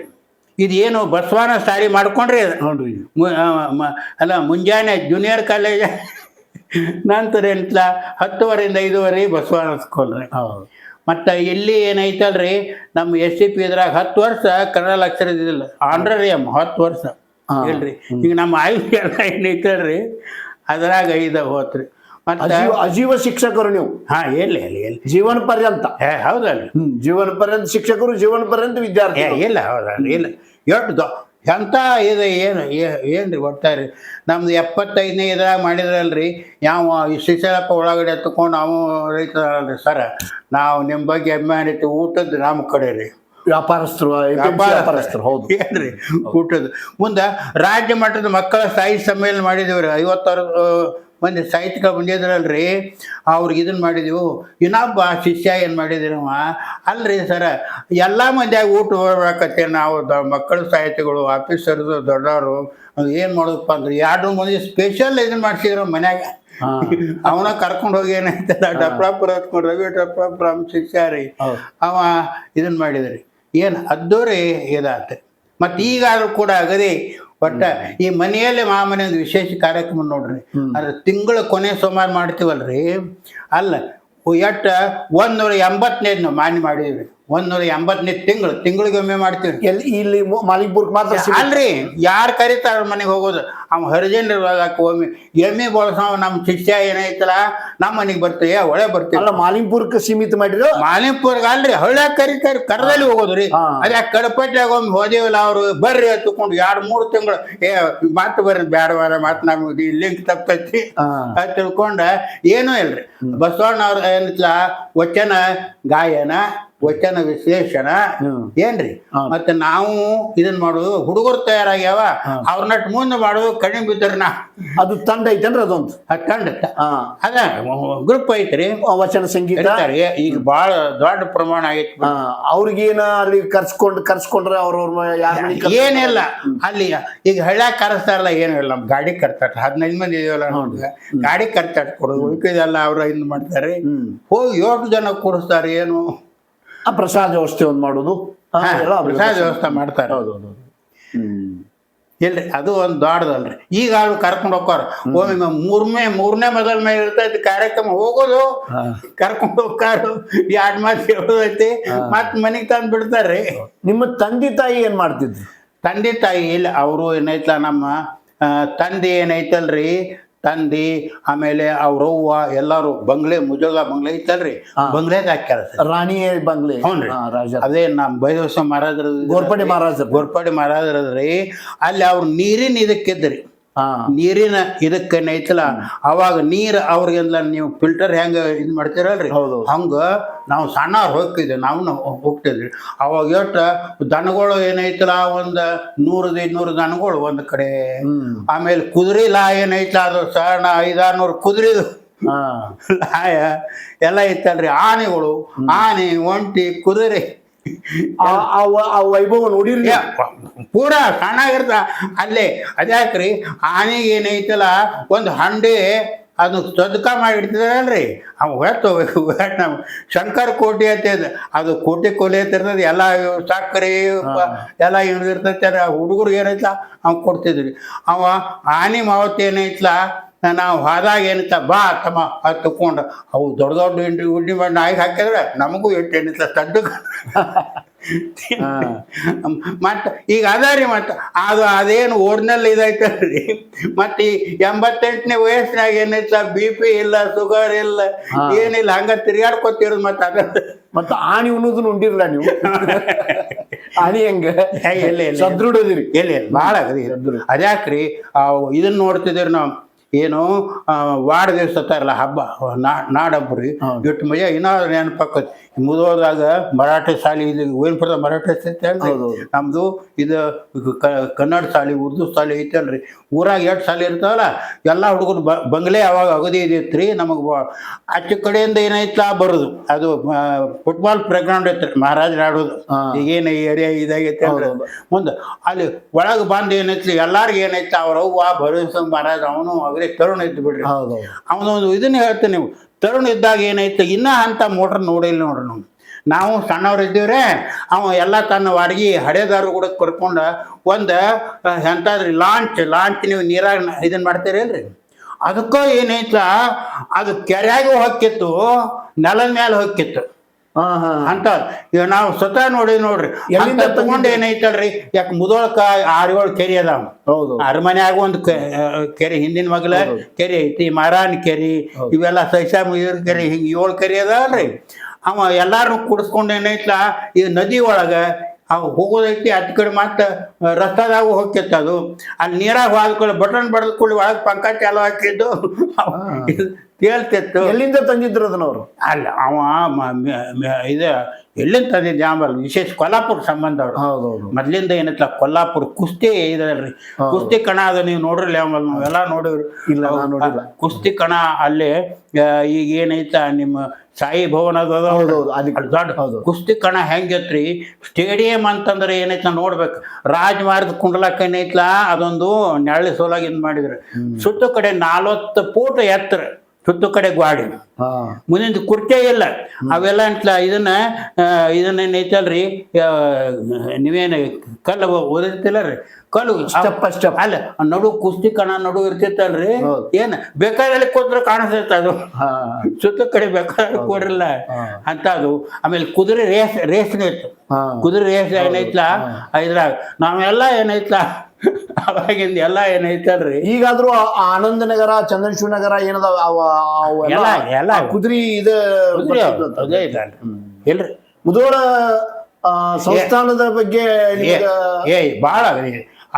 ಇದೇನು ಬಸವನ ಶಾಲೆ ಮಾಡ್ಕೊಂಡ್ರಿ ನೋಡ್ರಿ. ಅಲ್ಲ ಮುಂಜಾನೆ ಜೂನಿಯರ್ ಕಾಲೇಜ್ ನಂತರ ಎಂಟ್ಲ 10:30 5:30 ಬಸವನ ಸ್ಕೂಲ್ ರೀ. ಮತ್ತು ಇಲ್ಲಿ ಏನೈತಲ್ರಿ ನಮ್ಮ SCP ಇದ್ರಾಗ 10 ವರ್ಷ ಕನ್ನಡ ಲೆಕ್ಚರ್ ಇದ್ದಿಲ್ಲ. ಆನರೇರಿಯಂ 10 ವರ್ಷ ಇಲ್ರಿ. ಈಗ ನಮ್ಮ ಆಯುಷ್ಯ ಎಲ್ಲ ಏನೈತಲ್ರಿ ಅದ್ರಾಗ 5 ಹೋತ್ರಿ. ಮತ್ತೆ ಅಜೀವ ಶಿಕ್ಷಕರು ನೀವು. ಎಲ್ಲಿ ಜೀವನ ಪರ್ಯಂತ. ಹೌದಲ್ರಿ. ಜೀವನ ಪರ್ಯಂತ ಶಿಕ್ಷಕರು, ಜೀವನ ಪರ್ಯಂತ ವಿದ್ಯಾರ್ಥಿ. ಇಲ್ಲ ಹೌದಲ್ರಿ. ಇಲ್ಲ ಎಷ್ಟು ಎಂಥ ಇದು ಏನ್ರಿ ಒಟ್ಟಾರಿ ನಮ್ದು 75ನೇ ಇದ್ರಾಗ ಮಾಡಿದ್ರಲ್ರಿ. ಯಾವ ಶಿಕ್ಷಕಪ್ಪ ಒಳಗಡೆ ಎತ್ಕೊಂಡು ಅವ ರೈತರಲ್ರಿ ಸರ ನಾವು ನಿಮ್ಮ ಬಗ್ಗೆ ಹೆಮ್ಮೆ ಅನ್ನೈತಿ. ಊಟದ್ದು ನಮ್ಮ ಕಡೆ ರೀ ವ್ಯಾಪಾರಸ್ಥರು. ಹೌದು ಏನ್ರಿ ಊಟದ ಮುಂದೆ ರಾಜ್ಯ ಮಟ್ಟದ ಮಕ್ಕಳ ಸಾಹಿತ್ಯ ಸಮ್ಮೇಳನ ಮಾಡಿದೇವ್ರಿ. 56 ಮಂದಿ ಸಾಹಿತ್ಯಿಕ ಬಂದಿದ್ರಲ್ರಿ. ಅವ್ರಿಗೆ ಇದನ್ನ ಮಾಡಿದೆವು. ಇನ್ನೊಬ್ಬ ಶಿಷ್ಯ ಏನು ಮಾಡಿದಿರವ ಅಲ್ರಿ ಸರ ಎಲ್ಲ ಮಂದಿಯಾಗಿ ಊಟ ಹೋಗ್ಬೇಕತ್ತೆ. ನಾವು ಮಕ್ಕಳ ಸಾಹಿತಿಗಳು ಆಫೀಸರ್ದು ದೊಡ್ಡವರು ಏನು ಮಾಡೋದಪ್ಪ ಅಂದ್ರೆ 2 ಮಂದಿ ಸ್ಪೆಷಲ್ ಇದನ್ನ ಮಾಡ್ಸಿದ್ರು ಮನ್ಯಾಗ. ಅವನ ಕರ್ಕೊಂಡು ಹೋಗಿ ಏನಾಯ್ತಲ್ಲ ಡಪ್ರಾಪುರ ಹತ್ಕೊಂಡು ರವಿ ಡಪ್ರಾಪುರ ಶಿಷ್ಯ ರೀ ಅವ ಇದನ್ನ ಮಾಡಿದ್ರಿ. ಏನು ಅದ್ದೂರಿ ಇದಾತ. ಮತ್ತು ಈಗಾದ್ರೂ ಕೂಡ ಅಗದಿ ಒಟ್ಟ ಈ ಮನೆಯಲ್ಲೇ ಮಾಮನೆ ಒಂದು ವಿಶೇಷ ಕಾರ್ಯಕ್ರಮ ನೋಡ್ರಿ. ಅಂದ್ರೆ ತಿಂಗಳ ಕೊನೆ ಸೋಮವಾರ ಮಾಡ್ತೀವಲ್ರಿ. ಅಲ್ಲ ಎಟ್ಟ 180 ನಾವು ಮಾನ್ಯ ಮಾಡಿದ್ವಿ. 180 ತಿಂಗಳಿಗೆ ಒಮ್ಮೆ ಮಾಡ್ತೀವಿ. ಇಲ್ಲಿ ಮಾಲಿಕ್ಪುರ್ಗೆ ಮಾತ್ರ ಅಲ್ರಿ. ಯಾರು ಕರೀತಾರ ಮನೆಗೆ ಹೋಗೋದು ಅವ ಹರಿಜನ್ ಒಮ್ಮೆ ಎಮ್ಮೆ ಬಳಸೋ ನಮ್ಮ ಶಿಷ್ಯ ಏನೈತಲ್ಲ ನಮ್ಮ ಮನೆಗೆ ಬರ್ತೀವಿ ಒಳ್ಳೆ ಬರ್ತೀವಿ. ಅಲ್ಲ ಮಾಲಿಂಪುರಕ್ಕೆ ಸೀಮಿತ ಮಾಡಿದ್ರು. ಮಾಲಿಂಪುರ್ಗೆ ಅಲ್ರಿ ಹಳ್ಳ್ಯಾಗ ಕರೀತಾರೆ ಕರ್ದಲ್ಲಿ ಹೋಗೋದ್ರಿ. ಅದೇ ಕಡಪಟ್ಟಾಗ ಒಮ್ಮೆ ಹೋದೇವಲ್ಲ ಅವ್ರು ಬರ್ರಿ ಹತ್ಕೊಂಡು 2-3 ತಿಂಗಳು ಮಾತು ಬರ್ರಿ ಬ್ಯಾಡವಾರ ಮಾತು ನಮ್ಗೆ ಲಿಂಕ್ ತಪ್ಪೈತಿ ಅದು ತಿಳ್ಕೊಂಡ ಏನೂ ಇಲ್ರಿ. ಬಸವಣ್ಣ ಅವ್ರ ಏನಿಲ್ಲ ವಚನ ಗಾಯನ ವಚನ ವಿಶ್ಲೇಷಣ ಏನ್ರಿ. ಮತ್ತೆ ನಾವು ಇದನ್ ಮಾಡೋದು ಹುಡುಗರು ತಯಾರಾಗ್ಯಾವ ಅವ್ರ ನಟ್ ಮುಂದೆ ಮಾಡೋದು ಕಡಿಮೆ ಬಿದ್ದರಿ. ನಾ ಅದು ತಂಡ ಐತೇನ್ರಿ ಅದೊಂದು ತಂಡ ಅದ ಗ್ರೂಪ್ ಐತ್ರಿ. ವಚನ ಸಂಗೀತ ಈಗ ಬಹಳ ದೊಡ್ಡ ಪ್ರಮಾಣ ಆಗೈತಿ. ಅವ್ರಿಗೇನ ಅಲ್ಲಿ ಕರ್ಸ್ಕೊಂಡ್ರೆ ಅವ್ರವ್ರ ಏನಿಲ್ಲ ಅಲ್ಲಿ ಈಗ ಹಳ್ಳ್ಯಾಗ ಕರೆಸ್ತಾರಲ್ಲ ಏನು ಇಲ್ಲ. ನಮ್ ಗಾಡಿ ಕರ್ತಾಟ 15 ಮಂದಿ ಇದೆಯಲ್ಲ ನೋಡ್ರಿ ಗಾಡಿ ಕರ್ತಾಟ ಕೊಡೋದು ಉಳ್ಕಿದೆಲ್ಲ ಅವ್ರ ಇದು ಮಾಡ್ತಾರೆ. ಹೋಗಿ 8 ಜನ ಕೂರಿಸ್ತಾರೆ. ಏನು ಪ್ರಸಾದ ವ್ಯವಸ್ಥೆ ಒಂದು ಮಾಡೋದು ಪ್ರಸಾದ ವ್ಯವಸ್ಥೆ ಮಾಡ್ತಾರೆ. ಇಲ್ರಿ ಅದು ಒಂದು ದೊಡ್ಡದಲ್ರಿ. ಈಗ ಅವ್ರು ಕರ್ಕೊಂಡು ಹೋಗ್ತಾರ. ಒಮ್ಮೆ ಮೂರನೇ ಮೊದಲ ಮೇಲೆ ಇರ್ತೈತಿ ಕಾರ್ಯಕ್ರಮ ಹೋಗೋದು ಕರ್ಕೊಂಡು ಹೋಗ್ತಾರು 2 ಮಾತು ಹೇಳೋದೈತಿ ಮತ್ ಮನೆಗೆ ತಂದು ಬಿಡ್ತಾರ್ರಿ. ನಿಮ್ಮ ತಂದೆ ತಾಯಿ ಏನ್ ಮಾಡ್ತಿದ್ರು? ತಂದೆ ತಾಯಿ ಇಲ್ಲ ಅವರು ಏನೈತಲ್ಲ ನಮ್ಮ ತಂದೆ ಏನೈತಲ್ರಿ ತಂದಿ ಆಮೇಲೆ ಅವ್ರವ್ವ ಎಲ್ಲಾರು ಬಂಗ್ಲೆ ಮುಜೋಗ ಬಂಗ್ಲೆ ಐತಲ್ರಿ ಬಂಗ್ಲೆಗೆ ಹಾಕ್ಯಾರ ರಾಣಿ ಬಂಗ್ಲೆ. ಹ್ಞೂ ಅದೇ ನಮ್ಮ ಬೈದವಸ ಮಹಾರಾಜರ ಗೋರ್ಪಡೆ ಮಹಾರಾಜರದ್ರಿ. ಅಲ್ಲಿ ಅವ್ರು ನೀರಿನ ಇದಕ್ಕಿದ್ರಿ ನೀರಿನ ಇದಕ್ಕೆ ಏನೈತಲ್ಲ ಅವಾಗ ನೀರು ಅವ್ರಿಗೆಲ್ಲ ನೀವು ಫಿಲ್ಟರ್ ಹೆಂಗ ಇದು ಮಾಡ್ತೀರಲ್ರಿ ಹಂಗ ನಾವು ಸಣ್ಣವ್ರು ಹೋಗ್ತಿದ್ವಿ ನಾವು ಹೋಗ್ತಿದ್ವಿ ಅವಾಗ ಎಷ್ಟು ದನಗಳು ಏನೈತಲ್ಲ ಒಂದು 100-200 ದನಗಳು ಒಂದು ಕಡೆ ಆಮೇಲೆ ಕುದುರೆ ಲಾ ಏನೈತಲ್ಲ ಅದು ಸಣ್ಣ 500-600 ಕುದುರೆದು ಲಾಯ ಎಲ್ಲ ಇತ್ತಲ್ರಿ ಆನೆಗಳು ಆನೆ ಒಂಟಿ ಕುದುರೆ ಆ ವೈಭವ ನೋಡಿರಿ ಪೂರ ಸಣ್ಣಾಗಿರ್ತ ಅಲ್ಲೇ ಅದ್ಯಾಕ್ರಿ ಆನೆಗೆ ಏನೈತಲ್ಲ ಒಂದು ಹಂಡೆ ಅದು ಸದ್ಕ ಮಾಡಿಡ್ತಿದಾರಲ್ರಿ ಅವು ನಮ್ಮ ಶಂಕರ ಕೋಟೆ ಅಂತ ಅದು ಕೋಟೆ ಕೊಲೆ ಇರ್ತದೆ ಎಲ್ಲ ಸಕ್ಕರೆ ಎಲ್ಲ ಇರ್ತೈತೆ ಹುಡುಗರು ಏನೈತಲ್ಲ ಅವ್ ಕೊಡ್ತಿದ್ರಿ ಅವ ಆನೆ ಮಾವತ್ತು ಏನೈತಲ್ಲ ನಾವು ಹೋದಾಗ ಏನೈತ ಬಾ ತಮ್ಮ ಅದು ತಕೊಂಡು ಅವು ದೊಡ್ಡ ದೊಡ್ಡ ಉಡ್ಡಿ ಮಾಡಿ ನಾಯಿಗೆ ಹಾಕಿದ್ರೆ ನಮಗೂ ಏನಿತ್ತ ತಡ್ಡು ಮತ್ತು ಈಗ ಅದ ರೀ ಮತ್ತು ಅದು ಅದೇನು ಓರ್ನಲ್ಲಿ ಇದೈತಲ್ರಿ ಮತ್ತು ಈ 88ನೇ ವಯಸ್ಸಿನಾಗ ಏನೈತ BP ಇಲ್ಲ ಶುಗರ್ ಇಲ್ಲ ಏನಿಲ್ಲ ಹಂಗ ತಿರ್ಗಾಡ್ಕೊತಿರೋದು ಮತ್ತು ಅದ ಮತ್ತು ಆಣಿ ಉಣ್ಣೋದನ್ನ ಉಂಡಿರಲ್ಲ ನೀವು ಆಣಿ ಹೆಂಗ ಎಲ್ಲಿ ಸದೃಢದಿರಿ ಎಲ್ಲಿ ಭಾಳ ಆಗದಿ ಅದ್ಯಾಕ್ರಿ ಇದನ್ನ ನೋಡ್ತಿದ್ದೀರಿ ನಾವು ಏನು ವಾರ ದಿವಸ ಅತ್ತಾರಲ್ಲ ಹಬ್ಬ ನಾಡಬ್ಬರಿ ಎಷ್ಟು ಮಜ ಏನಾದ್ರು ನೆನಪಾಕತ್ ಮುದೋದಾಗ ಮರಾಠಿ ಶಾಲೆ ಇಲ್ಲಿ ಗೋವಿಂದಪುರದ ಮರಾಠಿ ಐತೆ ಅಲ್ರಿ ನಮ್ದು ಇದು ಕನ್ನಡ ಶಾಲೆ ಉರ್ದು ಶಾಲೆ ಐತೆ ಅಲ್ರಿ ಊರಾಗ 2 ಶಾಲೆ ಇರ್ತಾವಲ್ಲ ಎಲ್ಲ ಹುಡುಗರು ಬಂಗ್ಲೆ ಅವಾಗ ಅಗದಿ ಇದಿತ್ತು ರೀ ನಮಗೆ ಆಚೆ ಕಡೆಯಿಂದ ಏನೈತ್ಲ ಬರೋದು ಅದು ಫುಟ್ಬಾಲ್ ಪ್ರೆಗ್ರೌಂಡ್ ಐತ್ರಿ ಮಹಾರಾಜರು ಆಡೋದು ಈಗೇನು ಏರಿಯಾ ಇದಾಗೈತೆ ಅಲ್ರಿ ಮುಂದೆ ಅಲ್ಲಿ ಒಳಗೆ ಬಂದು ಏನೈತ್ಲಿ ಎಲ್ಲಾರ್ಗು ಏನೈತೆ ಅವ್ರ ಅವ್ವ ಭರವಸೆ ಮಹಾರಾಜ ಅವನು ಅಗ್ರೆ ತರುಣ ಇದ್ದು ಬಿಡ್ರಿ ಅವನೊಂದು ಇದನ್ನ ಹೇಳ್ತೀನಿ ನೀವು ತರುಣ ಇದ್ದಾಗ ಏನೈತೆ ಇನ್ನೂ ಅಂತ ಮೋಟ್ರ್ ನೋಡಿಲ್ಲ ನೋಡ್ರಿ ನಾವು ಸಣ್ಣವ್ರು ಇದ್ದೀವ್ರೆ ಅವ ಎಲ್ಲ ತನ್ನ ವಾಡಿಗೆ ಹಡೆದಾರು ಕೂಡ ಕರ್ಕೊಂಡು ಒಂದು ಎಂತಾದ್ರಿ ಲಾಂಚ್ ನೀವು ನೀರಾಗ ಇದನ್ನ ಮಾಡ್ತೀರಿ ಅಲ್ರಿ ಅದಕ್ಕೂ ಏನೈತ ಅದು ಕೆರೆಯಾಗೂ ಹೊಕ್ಕಿತ್ತು ನೆಲದ ಮೇಲೆ ಹೊಕ್ಕಿತ್ತು ಅಂತ ಈಗ ನಾವು ಸ್ವತಃ ನೋಡ್ರಿ ಎಲ್ಲಿಂದ ತಗೊಂಡು ಏನೈತಲ್ರಿ ಯಾಕೆ ಮುದೋಳಕ 6-7 ಕೆರೆ ಅದಾವ ಅರಮನ್ಯಾಗ ಒಂದು ಕೆರೆ ಹಿಂದಿನ ಮಗಲ ಕೆರೆ ಐತಿ ಮಾರಾಣಿ ಕೆರೆ ಇವೆಲ್ಲ ಸೈಸಾಮೂರ್ ಕೆರೆ ಹಿಂಗೆ 7 ಕೆರೆ ಅದಾವಲ್ರಿ ಅವ ಎಲ್ಲಾರು ಕುಡಿಸ್ಕೊಂಡು ಏನೈತ್ಲ ಈ ನದಿ ಒಳಗೆ ಅವು ಹೋಗೋದೈತಿ ಅದ್ ಕಡೆ ಮತ್ತೆ ರಸ್ತಾದಾಗ ಹೋಗ್ತಿತ್ತು ಅದು ಅಲ್ಲಿ ನೀರಾಗ ಹೋದ್ಕೊಳ್ಳಿ ಬಟನ್ ಬಡದ್ಕೊಳ್ಳಿ ಒಳಗೆ ಪಂಕ ಚಾಲು ಹಾಕಿದ್ದು ತೇಳ್ತಿತ್ತು ಎಲ್ಲಿಂದ ತಂದಿದ್ರು ಅದನ್ನವರು ಅಲ್ಲ ಅವ ಇದು ಎಲ್ಲಿಂದ ತಂದಿದ್ದ ಆಮೇಲೆ ವಿಶೇಷ ಕೊಲ್ಲಾಪುರ ಸಂಬಂಧ ಅವ್ರು ಮೊದ್ಲಿಂದ ಏನೈತಲ್ಲ ಕೊಲ್ಲಾಪುರ ಕುಸ್ತಿ ಇದಲ್ರಿ ಕುಸ್ತಿ ಕಣ ಅದು ನೀವು ನೋಡ್ರಿ ಆಮೇಲೆ ನಾವೆಲ್ಲ ನೋಡಿವ್ರಿ ಇಲ್ಲ ಕುಸ್ತಿ ಕಣ ಅಲ್ಲೇ ಈಗ ಏನೈತ ನಿಮ್ಮ ಸಾಯಿ ಭವನ ದೊಡ್ಡ ಕುಸ್ತಿ ಕಣ ಹೆಂಗೈತ್ರಿ ಸ್ಟೇಡಿಯಂ ಅಂತಂದ್ರೆ ಏನೈತ ನೋಡ್ಬೇಕು ರಾಜಮಾರ್ಗದ ಕುಂಡಲಕ್ಕ ಏನೈತ್ಲ ಅದೊಂದು ನೆರಳಿ ಸೋಲಾಗಿ ಇದು ಮಾಡಿದ್ರು ಸುತ್ತ ಕಡೆ 40 ಫೂಟ್ ಎತ್ತರ ಸುತ್ತ ಕಡೆ ಗ್ವಾಡಿ ಮುಂದಿನ ಕುರ್ಚೆ ಇಲ್ಲ ಅವೆಲ್ಲ ಅಂತಲ ಇದನ್ನ ಏನೈತಲ್ರಿ ನೀವೇನು ಕಲ್ಲು ಓದಿರ್ತಿಲ್ಲ ರೀ ಕಲ್ಲು ಸ್ಟೆಪ್ ಅಲ್ಲ ನಡು ಕುಸ್ತಿ ಕಣ ನಡು ಇರ್ತಿತ್ತಲ್ರಿ ಏನ್ ಬೇಕಾದಲ್ಲಿ ಕೂತ್ರೆ ಕಾಣಿಸ್ತೈತೆ ಅದು ಸುತ್ತ ಕಡೆ ಬೇಕಾದ್ರೆ ಕೊಡ್ರಿಲ್ಲ ಅಂತ ಅದು ಆಮೇಲೆ ಕುದುರೆ ರೇಸ್ನೇ ಇತ್ತು ಕುದುರೆ ರೇಸ್ ಏನೈತ್ಲ ಇದ್ರಾಗ ನಾವೆಲ್ಲ ಏನೈತ್ಲ ಅವಾಗಿಂದ ಎಲ್ಲ ಏನೈತಲ್ರಿ ಈಗಾದ್ರೂ ಆನಂದ ನಗರ ಚಂದ್ರಶಿವ ನಗರ ಏನದ ಕುದುರಿ ಇಲ್ರಿ ಮುದೋಳ ಸಂಸ್ಥಾನದ ಬಗ್ಗೆ ಭಾಳ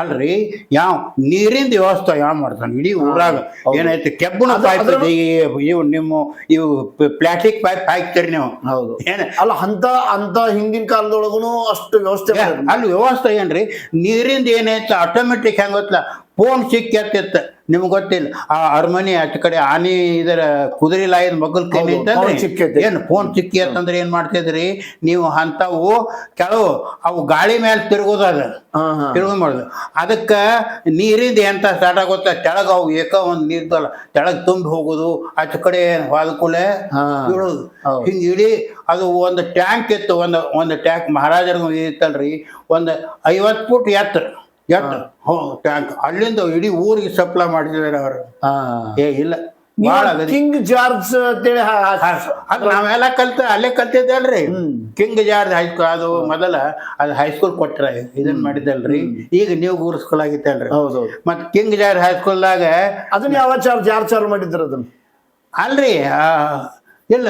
ಅಲ್ರಿ ಯಾವ ನೀರಿನ ವ್ಯವಸ್ಥೆ ಯಾವ ಮಾಡ್ತಾನೆ ಇಡೀ ಊರಾಗ ಏನೈತಿ ಕೆಬ್ಬಣ ಪೈಪ್ ಇವು ನಿಮ್ಮ ಇವು ಪ್ಲಾಸ್ಟಿಕ್ ಪೈಪ್ ಹಾಕ್ತೀರಿ ನೀವು ಹೌದು ಅಲ್ಲ ಅಂತ ಹಿಂದಿನ ಕಾಲದೊಳಗೂ ಅಷ್ಟು ವ್ಯವಸ್ಥೆ ಅಲ್ಲಿ ವ್ಯವಸ್ಥೆ ಏನ್ರಿ ನೀರಿಂದ ಏನೈತೆ ಆಟೋಮೆಟಿಕ್ ಹೆಂಗ್ ಗೊತ್ತಲ್ಲ ಫೋನ್ ಸಿಕ್ಕಿರ್ತಿತ್ತು ನಿಮ್ಗೆ ಗೊತ್ತಿಲ್ಲ ಆ ಅರಮನೆ ಆಚೆ ಕಡೆ ಆನೆ ಇದರ ಕುದುರೆ ಲಾಯದ ಮಗಲ್ ಏನು ಫೋನ್ ಸಿಕ್ಕಿ ಅಂತಂದ್ರೆ ಏನ್ ಮಾಡ್ತಿದ್ರಿ ನೀವು ಅಂತವು ಕೆಲವು ಅವು ಗಾಳಿ ಮೇಲೆ ತಿರುಗೋದದ ತಿರುಗೋ ಮಾಡುದು ಅದಕ್ಕೆ ನೀರಿಂದ ಎಂತ ಸ್ಟಾರ್ಟ್ ಆಗುತ್ತ ತೆಳಗ ಅವು ಒಂದು ನೀರ್ದಲ್ಲ ತೆಳಗ್ ತುಂಬಿ ಹೋಗುದು ಆಚೆ ಕಡೆ ಹೋದ್ಕೂಲೆ ಬೀಳೋದು ಹಿಂಗೆ ಇಡೀ ಅದು ಒಂದು ಟ್ಯಾಂಕ್ ಇತ್ತು ಒಂದು ಟ್ಯಾಂಕ್ ಮಹಾರಾಜರಿಗೂ ಇತ್ತಲ್ರಿ ಒಂದು 50 ಫೂಟ್ ಎತ್ತರ ಟ್ಯಾಂಕ್ ಅಲ್ಲಿಂದ ಇಡೀ ಊರಿಗೆ ಸಪ್ಲೈ ಮಾಡಿದ್ದಾರೆ ಅವರು ಇಲ್ಲ ಕಿಂಗ್ ಜಾರ್ಜ್ ಅಂತೇಳಿ ಅದು ನಾವೆಲ್ಲ ಅಲ್ಲೇ ಕಲ್ತಿದ್ದಲ್ರಿ ಕಿಂಗ್ ಜಾರ್ಜ್ ಹೈಸ್ಕೂಲ್ ಅದು ಮೊದಲ ಅದು ಹೈಸ್ಕೂಲ್ ಕೊಟ್ರ ಇದನ್ ಮಾಡಿದ್ದಲ್ರಿ ಈಗ ನೀವು ಊರ್ ಸ್ಕೂಲ್ ಆಗಿತ್ತಲ್ರಿ ಮತ್ ಕಿಂಗ್ ಜಾರ್ಜ್ ಹೈಸ್ಕೂಲ್ದಾಗ ಅದನ್ನ ಯಾವ ಜಾರ್ಜ್ ಚಾಲು ಮಾಡಿದ್ರ ಅದನ್ನ ಅಲ್ರಿ ಇಲ್ಲ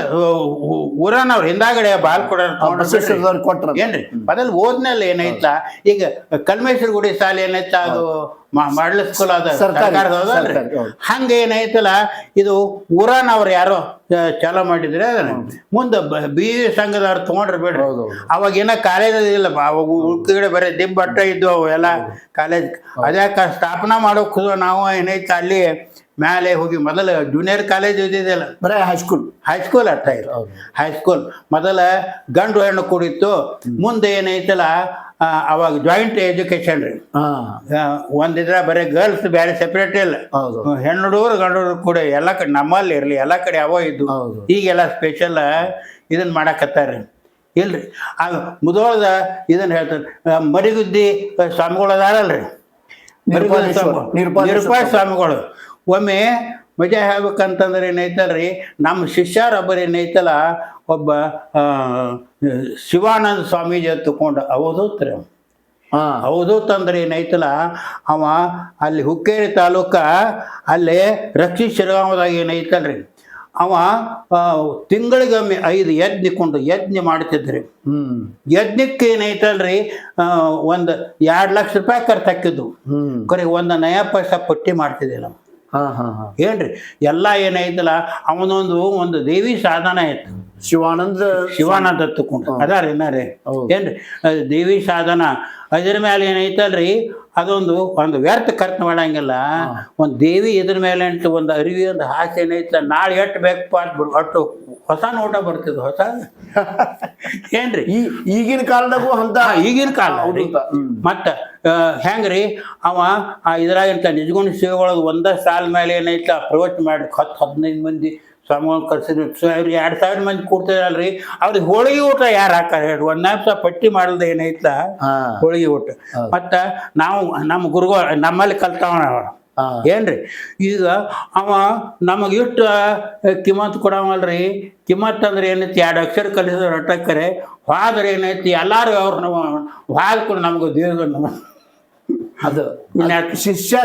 ಊರನವ್ರು ಹಿಂದಾಗಡೆ ಬಾಲ್ ಕೊಟ್ರ ಏನ್ರಿ ಮೊದಲು ಓದ್ನಲ್ಲಿ ಏನೈತ್ಲ ಈಗ ಕಲ್ಮೇಶ್ವರ ಗುಡಿ ಶಾಲೆ ಏನೈತ ಅದು ಮಾಡ್ಲ ಸ್ಕೂಲ್ ಅದ ಸರ್ಕಾರಿ, ಸರ್ಕಾರದ ಹೌದು. ಹಂಗೆ ಏನೈತಲ್ಲ ಇದು ಊರಾನ ಅವ್ರು ಯಾರೋ ಚಾಲೋ ಮಾಡಿದ್ರೆ ಮುಂದೆ ಬಿ ಸಂಘದವ್ರು ತೊಗೊಂಡ್ರೆ ಬಿಡ್ರಿ. ಅವಾಗ ಏನೋ ಕಾಲೇಜ್ ಇಲ್ಲ, ಅವಾಗ ಉಳ್ಕಿಗಡೆ ಬರೀ ದಿಬ್ಬಟ್ಟ ಇದ್ವು ಅವು ಎಲ್ಲ ಕಾಲೇಜ್. ಅದ್ಯಾಕೆ ಸ್ಥಾಪನಾ ಮಾಡೋಕೆ ನಾವು ಏನೈತೆ ಅಲ್ಲಿ ಮ್ಯಾಲೆ ಹೋಗಿ ಮೊದಲು ಜೂನಿಯರ್ ಕಾಲೇಜ್ ಇದ್ದಿದ್ದಿಲ್ಲ, ಬರೀ ಹೈಸ್ಕೂಲ್ ಅರ್ಥ ಇಲ್ಲ. ಹೈಸ್ಕೂಲ್ ಮೊದಲ ಗಂಡು ಹೆಣ್ಣು ಕೂಡಿತ್ತು. ಮುಂದೆ ಏನೈತಲ್ಲ ಅವಾಗ ಜಾಯಿಂಟ್ ಎಜುಕೇಶನ್ ರೀ. ಒಂದಿದ್ರ ಬರೀ ಗರ್ಲ್ಸ್ ಬೇರೆ ಸೆಪ್ರೇಟ್ ಇಲ್ಲ, ಹೆಣ್ಣು ಹುಡುಗರು ಗಂಡು ಹುಡುಗರು ಕೂಡ ಎಲ್ಲ ಕಡೆ ನಮ್ಮಲ್ಲಿ ಇರಲಿ, ಎಲ್ಲ ಕಡೆ ಅವೋ ಇದ್ದು. ಈಗೆಲ್ಲ ಸ್ಪೆಷಲ್ ಇದನ್ನ ಮಾಡಕತ್ತಾರ್ರಿ. ಇಲ್ರಿ ಆಗ ಮುದೋಳದ ಇದನ್ನ ಹೇಳ್ತಾರೆ, ಮರಿಗುದ್ದಿ ಸ್ವಾಮಿಗಳು ಅದಾರಲ್ರಿ, ನಿರುಪಾಯ ಸ್ವಾಮಿಗಳು. ಒಮ್ಮೆ ಮಜಾ ಹೇಳ್ಬೇಕಂತಂದ್ರೆ ಏನೈತಲ್ರಿ, ನಮ್ಮ ಶಿಷ್ಯರೊಬ್ಬರು ಏನೈತಲ್ಲ ಒಬ್ಬ ಶಿವಾನಂದ ಸ್ವಾಮೀಜಿ ತಗೊಂಡು ಅವಧೂತ್ರಿ. ಅವಧೂತ್ ಅಂದ್ರೆ ಏನೈತಲ್ಲ ಅವ ಅಲ್ಲಿ ಹುಕ್ಕೇರಿ ತಾಲೂಕ ಅಲ್ಲಿ ರಕ್ಷಿ ಶಿರಗಾಂವದಾಗ ಏನೈತಲ್ರಿ ಅವ ತಿಂಗಳಿಗೊಮ್ಮೆ 5 ಯಜ್ಞ ಮಾಡ್ತಿದ್ರಿ. ಯಜ್ಞಕ್ಕೆ ಏನೈತಲ್ರಿ 1-2 ಲಕ್ಷ ರೂಪಾಯಿ ಖರ್ಚಾಕಿದ್ದು. ಕರೆ 1 ನಯ ಪೈಸಾ ಪಟ್ಟಿ ಮಾಡ್ತಿದ್ದಿಲ್ಲ. ಏನ್ರಿ ಎಲ್ಲ ಏನೈತಲ್ಲ ಅವನೊಂದು ದೇವಿ ಸಾಧನ ಇತ್ತು. ಶಿವಾನಂದ ತಕೊಂಡು ಅದಾರ ಏನಾರೇ ಏನ್ರಿ ದೇವಿ ಸಾಧನ. ಅದ್ರ ಮೇಲೆ ಏನೈತಲ್ರಿ ಒಂದು ವ್ಯರ್ಥ ಖರ್ಚು ಮಾಡಂಗಿಲ್ಲ. ಒಂದು ದೇವಿ ಇದ್ರ ಮೇಲೆ ಅಂತ ಒಂದು ಅರಿವಿ ಒಂದು ಹಾಸೆ ಏನೈತಲ್ಲ, ನಾಳೆ ಎಟ್ಟು ಬೇಕಪ್ಪ ಅಂತ ಅಟ್ಟು ಹೊಸ ನೋಟ ಬರ್ತಿದ್ವು. ಹೊಸ ಏನ್ರಿ ಈಗಿನ ಕಾಲದಾಗೂ ಅಂತ ಈಗಿನ ಕಾಲ ಮತ್ತ ಹೆಂಗ್ರಿ ಅವ ಇದ್ರಾಗಿಂತ ನಿಜಗುಣ ಸೇವೆಗಳದು ಒಂದ ಸಾಲ ಮೇಲೆ ಏನೈತ ಪ್ರವಚನ ಮಾಡಿ 10-15 ಮಂದಿ ಸ್ವಾಮಿಗಳು ಕರ್ಸಿದ್ರು. 2,000 ಮಂದಿ ಕೂಡ್ತಿರಲ್ರಿ, ಅವ್ರಿಗೆ ಹೋಳಿಗೆ ಊಟ ಯಾರು ಹಾಕಾರ ಹೇಳಿ? 1 ನಿಮಿಷ ಪಟ್ಟಿ ಮಾಡಲ್ದ ಏನೈತ ಹೋಳಿಗೆ ಊಟ. ಮತ್ತ ನಾವು ನಮ್ಮ ಗುರುಗಳು ನಮ್ಮಲ್ಲಿ ಕಲ್ತಾವ ಏನ್ರಿ. ಈಗ ಅವ ನಮಗಿಷ್ಟು ಕಿಮ್ಮತ್ ಕೊಡವಲ್ರಿ. ಕಿಮ್ಮತ್ ಅಂದ್ರೆ ಏನೈತಿ 2 ಅಕ್ಷರ ಕಲಿಸಿದ್ರೆ ರೊಟ್ಟಕ್ಕರೆ ಹೋದ್ರೆ ಏನೈತಿ ಎಲ್ಲಾರು ಅವ್ರು ನಾವು ಹಾದ್ ಕೂಡ ನಮ್ಗೆ ದೇವ್ರ ಅದು ಶಿಷ್ಯ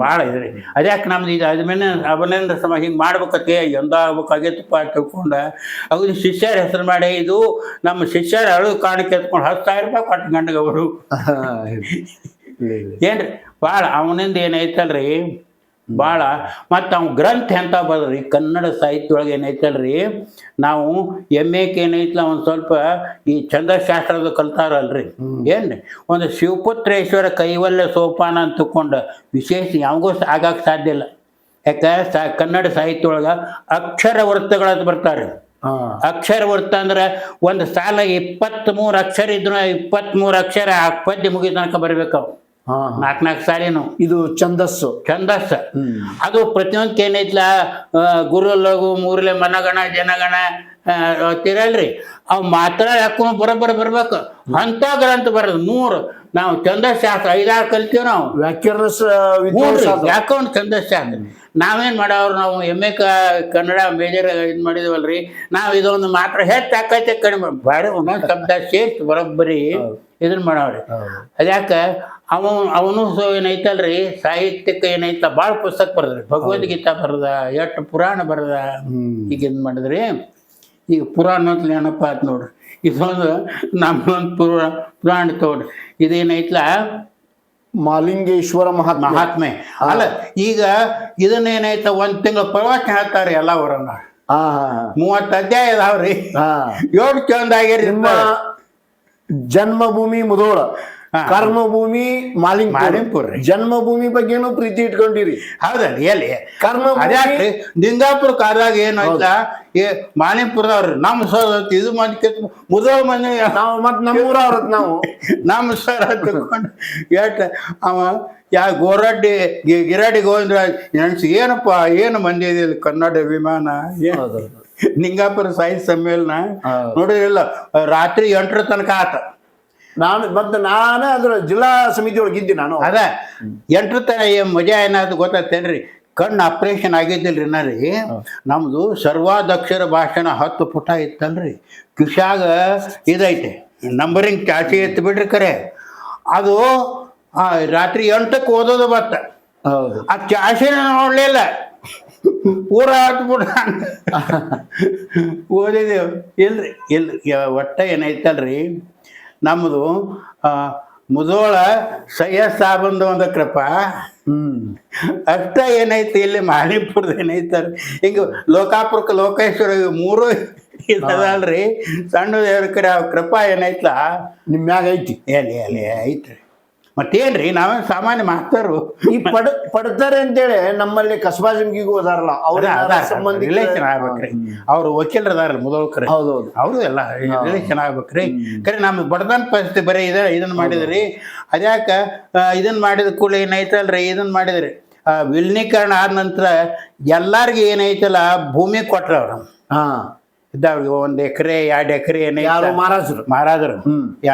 ಭಾಳ ಇದ್ರಿ. ಅದ್ಯಾಕೆ ನಮ್ದು ಇದು ಅದ್ಮೇಲೆ ಅಭಿನಂದ ಸಮ ಹಿಂಗೆ ಮಾಡ್ಬೇಕತ್ತೆ ಎಂದ ಆಗ್ಬೇಕಾಗಿತ್ತಪ್ಪ ತಿಳ್ಕೊಂಡ ಅವ್ರು ಶಿಷ್ಯರ ಹೆಸರು ಮಾಡಿ ಇದು ನಮ್ಮ ಶಿಷ್ಯರ ಅಳು ಕಾರಣಕ್ಕೆ ಎತ್ಕೊಂಡು 10,000 ರೂಪಾಯಿ ಕೊಟ್ಟು ಗಂಡಗೆ ಅವರು ಏನ್ರಿ ಭಾಳ ಅವನಿಂದ ಏನೈತಲ್ರಿ ಭಾಳ. ಮತ್ತು ಅವ್ನು ಗ್ರಂಥ ಎಂತ ಬರೋದ್ರಿ ಕನ್ನಡ ಸಾಹಿತ್ಯ ಒಳಗೆ ಏನೈತಲ್ರಿ ನಾವು MAಕ್ಕೆ ಏನೈತಲ್ಲ ಒಂದು ಸ್ವಲ್ಪ ಈ ಛಂದಶಾಸ್ತ್ರದ ಕಲ್ತಾರಲ್ರಿ ಏನ್ರಿ ಒಂದು ಶಿವಪುತ್ರೇಶ್ವರ ಕೈವಲ್ಯ ಸೋಪಾನ ಅಂತ ತಗೊಂಡು ವಿಶೇಷ ಯಾವಾಗೂ ಆಗಕ್ಕೆ ಸಾಧ್ಯ ಇಲ್ಲ. ಯಾಕೆ ಕನ್ನಡ ಸಾಹಿತ್ಯ ಒಳಗೆ ಅಕ್ಷರ ವೃತ್ತಗಳಂತ ಬರ್ತಾರೆ. ಅಕ್ಷರ ವೃತ್ತ ಅಂದ್ರೆ ಒಂದು ಸಾಲ 23 ಅಕ್ಷರ ಇದ್ರು 23 ಅಕ್ಷರ ಪದ್ಯ ಮುಗಿದ ತನಕ ಬರ್ಬೇಕು. 4 ಸಾಲಿನು ಇದು ಛಂದಸ್ಸು ಅದು ಪ್ರತಿಯೊಂದಕ್ಕೆ ಏನೈತ್ಲ ಗುರು ಲಘು ಮೂರಲೆ ಮನಗಣ ಜನಗಣ ತಿರಲ್ರಿ ಅವ್ ಮಾತ್ರ ಯಾಕೋ ಬರೋಬ್ಬರ ಬರ್ಬೇಕು ಅಂತ ಗ್ರಂಥ ಬರೋದು 100. ನಾವು ಛಂದಶಾಸ್ತ್ರ 5-6 ಕಲ್ತೀವಿ ನಾವು ವ್ಯಾಕರಣ ಯಾಕೊಂದು ಛಂದಶಾಸ್ತ್ರ ನಾವೇನ್ ಮಾಡವ್ರು ನಾವು MA ಕನ್ನಡ ಮೇಜರ್ ಇದು ಮಾಡಿದ್ವಲ್ರಿ. ನಾವು ಇದೊಂದು ಮಾತ್ರ ಹೆಚ್ಚು ಹಾಕೈತೆ ಕಡಿಮೆ ಬೇಡ ಒಂದೊಂದು ಶಬ್ದ ಸೇರ್ಸಿ ಬರೋಬ್ಬರಿ ಇದನ್ನ ಮಾಡವ್ರಿ. ಅದ್ಯಾಕೆ ಅವನು ಏನೈತಲ್ರಿ ಸಾಹಿತ್ಯಕ್ಕೆ ಏನೈತ ಭಾಳ ಪುಸ್ತಕ ಬರದ್ರಿ. ಭಗವದ್ಗೀತಾ ಬರದ, 8 ಪುರಾಣ ಬರದ. ಈಗ ಇದು ಮಾಡಿದ್ರಿ ಈಗ ಪುರಾಣ ಅಂತ ಏನಪ್ಪ ಆಯ್ತು ನೋಡ್ರಿ. ಇದೊಂದು ನಮ್ಮೊಂದು ಪುರಾಣ ತೋಡ್ರಿ. ಇದೇನೈತ್ಲ ಮಾಲಿಂಗೇಶ್ವರ ಮಹಾತ್ಮೆ ಅಲ್ಲ. ಈಗ ಇದನ್ನೇನೈತ 1 ತಿಂಗಳು ಪ್ರವಚನ ಹೇಳ್ತಾರೆ ಎಲ್ಲ ಅವರನ್ನ. 30 ಅಧ್ಯಾಯ ಅದಾವ್ರಿ. 7 ಚಂದ ಆಗ್ಯಾರಿ. ಜನ್ಮಭೂಮಿ ಮುಧೋಳ, ಕರ್ಮಭೂಮಿ ಮಾಲಿಂಗಪುರ. ಜನ್ಮಭೂಮಿ ಬಗ್ಗೆನೂ ಪ್ರೀತಿ ಇಟ್ಕೊಂಡಿರಿ? ಹೌದಲ್ರಿ. ಎಲ್ಲಿ ಕರ್ಮಭೂಮಿ ಲಿಂಗಾಪುರಕ್ಕೆ ಆದಾಗ ಏನಾಯ್ತ ಮಾಲಿಂಗಪುರದವ್ರು ನಮ್ಮ ಸರ್ ಇದು ಮಂದಿ ಮುಧೋಳ ಮಂದಿ ನಾವು ಮತ್ತೆ ನಮ್ಮೂರ ಅವ್ರತ್ ನಾವು ನಮ್ಮ ಸರ್ ತಗೊಂಡು ಅವ ಗೋರಡ್ಡಿ ಗಿರಾಡಿ ಗೋವಿಂದರಾಜ್ ನೆನ್ಸಿ ಏನಪ್ಪ ಏನು ಮಂದಿ ಇದೆ ಕನ್ನಡ ವಿಮಾನ ಲಿಂಗಾಪುರ ಸಾಹಿತ್ಯ ಸಮ್ಮೇಳನ ನೋಡಿರಿಲ್ಲ ರಾತ್ರಿ 8ರ ತನಕ ಆತ. ನಾನು ಅದ್ರ ಜಿಲ್ಲಾ ಸಮಿತಿ ಒಳಗೆ ಇದ್ದಿ ನಾನು. ಅದ 8ರ ತನಕ ಮಜಾ ಏನಾದ್ರು ಗೊತ್ತೇನ್ರಿ, ಕಣ್ಣು ಆಪ್ರೇಷನ್ ಆಗಿದ್ದಿಲ್ರಿ ರೀ. ನಮ್ದು ಸರ್ವಾದಕ್ಷರ ಭಾಷಣ 10 ಪುಟ ಇತ್ತಲ್ರಿ. ಕಿಶಾಗ ಇದೈತೆ ನಂಬರಿಂಗ್ ಚಾಚಿ ಎತ್ತು ಬಿಡ್ರಿ ಕರೆ. ಅದು ರಾತ್ರಿ 8ಕ್ಕೆ ಓದೋದು ಬತ್ತ. ಆ ಚಾಸಿನ ನೋಡ್ಲಿಲ್ಲ, ಪೂರ ಹತ್ಬಿಡ ಓದಿದೇವು. ಇಲ್ರಿ ಒಟ್ಟ ಏನೈತಲ್ರಿ ನಮ್ಮದು ಮುದೋಳ ಸೈಯದ್ ಸಾಬಂದು ಒಂದಕ್ರಪ್ಪ ಅಷ್ಟ ಏನೈತಿ ಇಲ್ಲಿ ಮಾಲಿಪುರದ ಏನೈತಾರ ಹಿಂಗ ಲೋಕಾಪುರಕ್ಕೆ ಲೋಕೇಶ್ವರ ಇವು ಮೂರು ಇದಲ್ರಿ ಸಣ್ಣ ದೇವ್ರ ಕಡೆ ಆ ಕೃಪಾ ಏನೈತ್ಲ ನಿಮ್ಮ ಮ್ಯಾಗ ಐತಿ. ಎಲ್ಲಿ ಐತ್ರಿ ಮತ್ತೇನ್ರಿ ನಾವೇ ಸಾಮಾನ್ಯ ಮಾಸ್ತರು ಈ ಪಡ್ತಾರೆ ಅಂತೇಳಿ ನಮ್ಮಲ್ಲಿ ಕಸ್ಬಾ ಜಮ್ಗಿಗೂ ಅದಾರಲ್ಲ ಅವ್ರ ಸಂಬಂಧಿ ರಿಲೇಷನ್ ಆಗ್ಬೇಕ್ರಿ ಅವ್ರು ವಕೀಲರು ಅದಾರಲ್ಲ ಮೊದಲು ಹೌದೌದು ಅವರು ಎಲ್ಲ ರಿಲೇಷನ್ ಆಗ್ಬೇಕ್ರಿ ಕರೆ ನಮ್ಗೆ ಬಡದನ್ ಪರಿಸ್ಥಿತಿ ಬರೀ ಇದನ್ನ ಮಾಡಿದ್ರಿ ಅದ್ಯಾಕ ಇದನ್ನ ಮಾಡಿದ ಕೂಡ ಏನೈತಲ್ರಿ ಇದನ್ನ ಮಾಡಿದ್ರಿ ವಿಲೀನೀಕರಣ ಆದ ನಂತರ ಎಲ್ಲಾರ್ಗಿ ಏನೈತಲ್ಲ ಭೂಮಿ ಕೊಟ್ರ ಅವ್ರು ಇದ್ದವ್ರಿಗೆ 1 ಎಕರೆ 2 ಎಕರೆ ಏನೈತೆ ಮಹಾರಾಜರು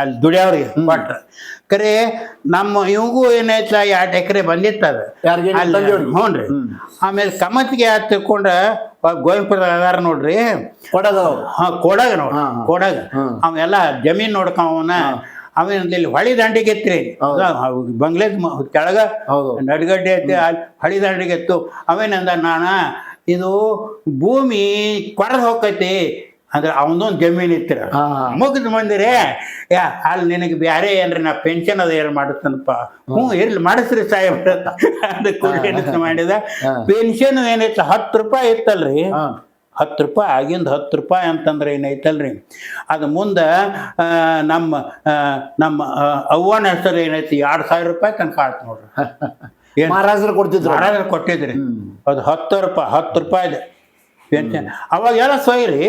ಅಲ್ಲಿ ದುಡಿಯವ್ರಿಗೆ ಕೊಟ್ರ ಕರೆ ನಮ್ಮ ಇವಂಗೂ ಏನೈತಲ್ಲ 2 ಎಕರೆ ಬಂದಿತ್ತು ಅದು ಹ್ಞೂ ರೀ ಆಮೇಲೆ ಕಮತ್ಗೆ ಯಾರು ತಿಳ್ಕೊಂಡ ಗೋವಿಂದಪುರದ ಅದಾರ ನೋಡ್ರಿ ಕೊಡಗ ನೋಡ್ರಿ ಕೊಡಗ ಅವೆಲ್ಲ ಜಮೀನ್ ನೋಡ್ಕೊಂವನ ಅವೇನಲ್ಲಿ ಹೊಳಿ ದಂಡಿಗೆ ಎತ್ರಿ ಬಂಗ್ಲೇದ್ ಕೆಳಗ ನಡ್ಗಡ್ಡೆ ಎತ್ತಿ ಹೊಳಿ ದಂಡಿಗೆ ಎತ್ತು ಅವೇನಂದ ಇದು ಭೂಮಿ ಕೊಡದ್ ಹೋಗೈತಿ ಅಂದ್ರೆ ಅವನದೊಂದು ಜಮೀನು ಇತ್ತಿರ ಮುಗಿದ್ ಬಂದಿರೇ ಅಲ್ಲಿ ನಿನಗೆ ಬ್ಯಾರೆ ಏನ್ರಿ ನಾ ಪೆನ್ಷನ್ ಅದ ಏನು ಮಾಡುತ್ತನಪ್ಪ ಇರ್ಲಿ ಮಾಡಿಸ್ರಿ ಸಾಹೇಬ್ ಅದಕ್ಕೆ ಮಾಡಿದ ಪೆನ್ಷನ್ ಏನೈತಿ 10 ರೂಪಾಯಿ ಇತ್ತಲ್ರಿ 10 ರೂಪಾಯಿ ಆಗಿಂದ 10 ರೂಪಾಯಿ ಅಂತಂದ್ರೆ ಏನೈತಲ್ರಿ ಅದು ಮುಂದೆ ನಮ್ಮ ಅವ್ವನ ಹೆಸರು ಏನೈತಿ 2000 ರೂಪಾಯಿ ತನಕ ಆಯ್ತು ನೋಡ್ರಿ ಮಹಾರಾಜರು ಕೊಟ್ಟಿದ್ರಿ ಅದು 10 ರೂಪಾಯಿ ಪೆನ್ಷನ್ ಅವಾಗ ಎಲ್ಲ ಸೊಯ್ರಿ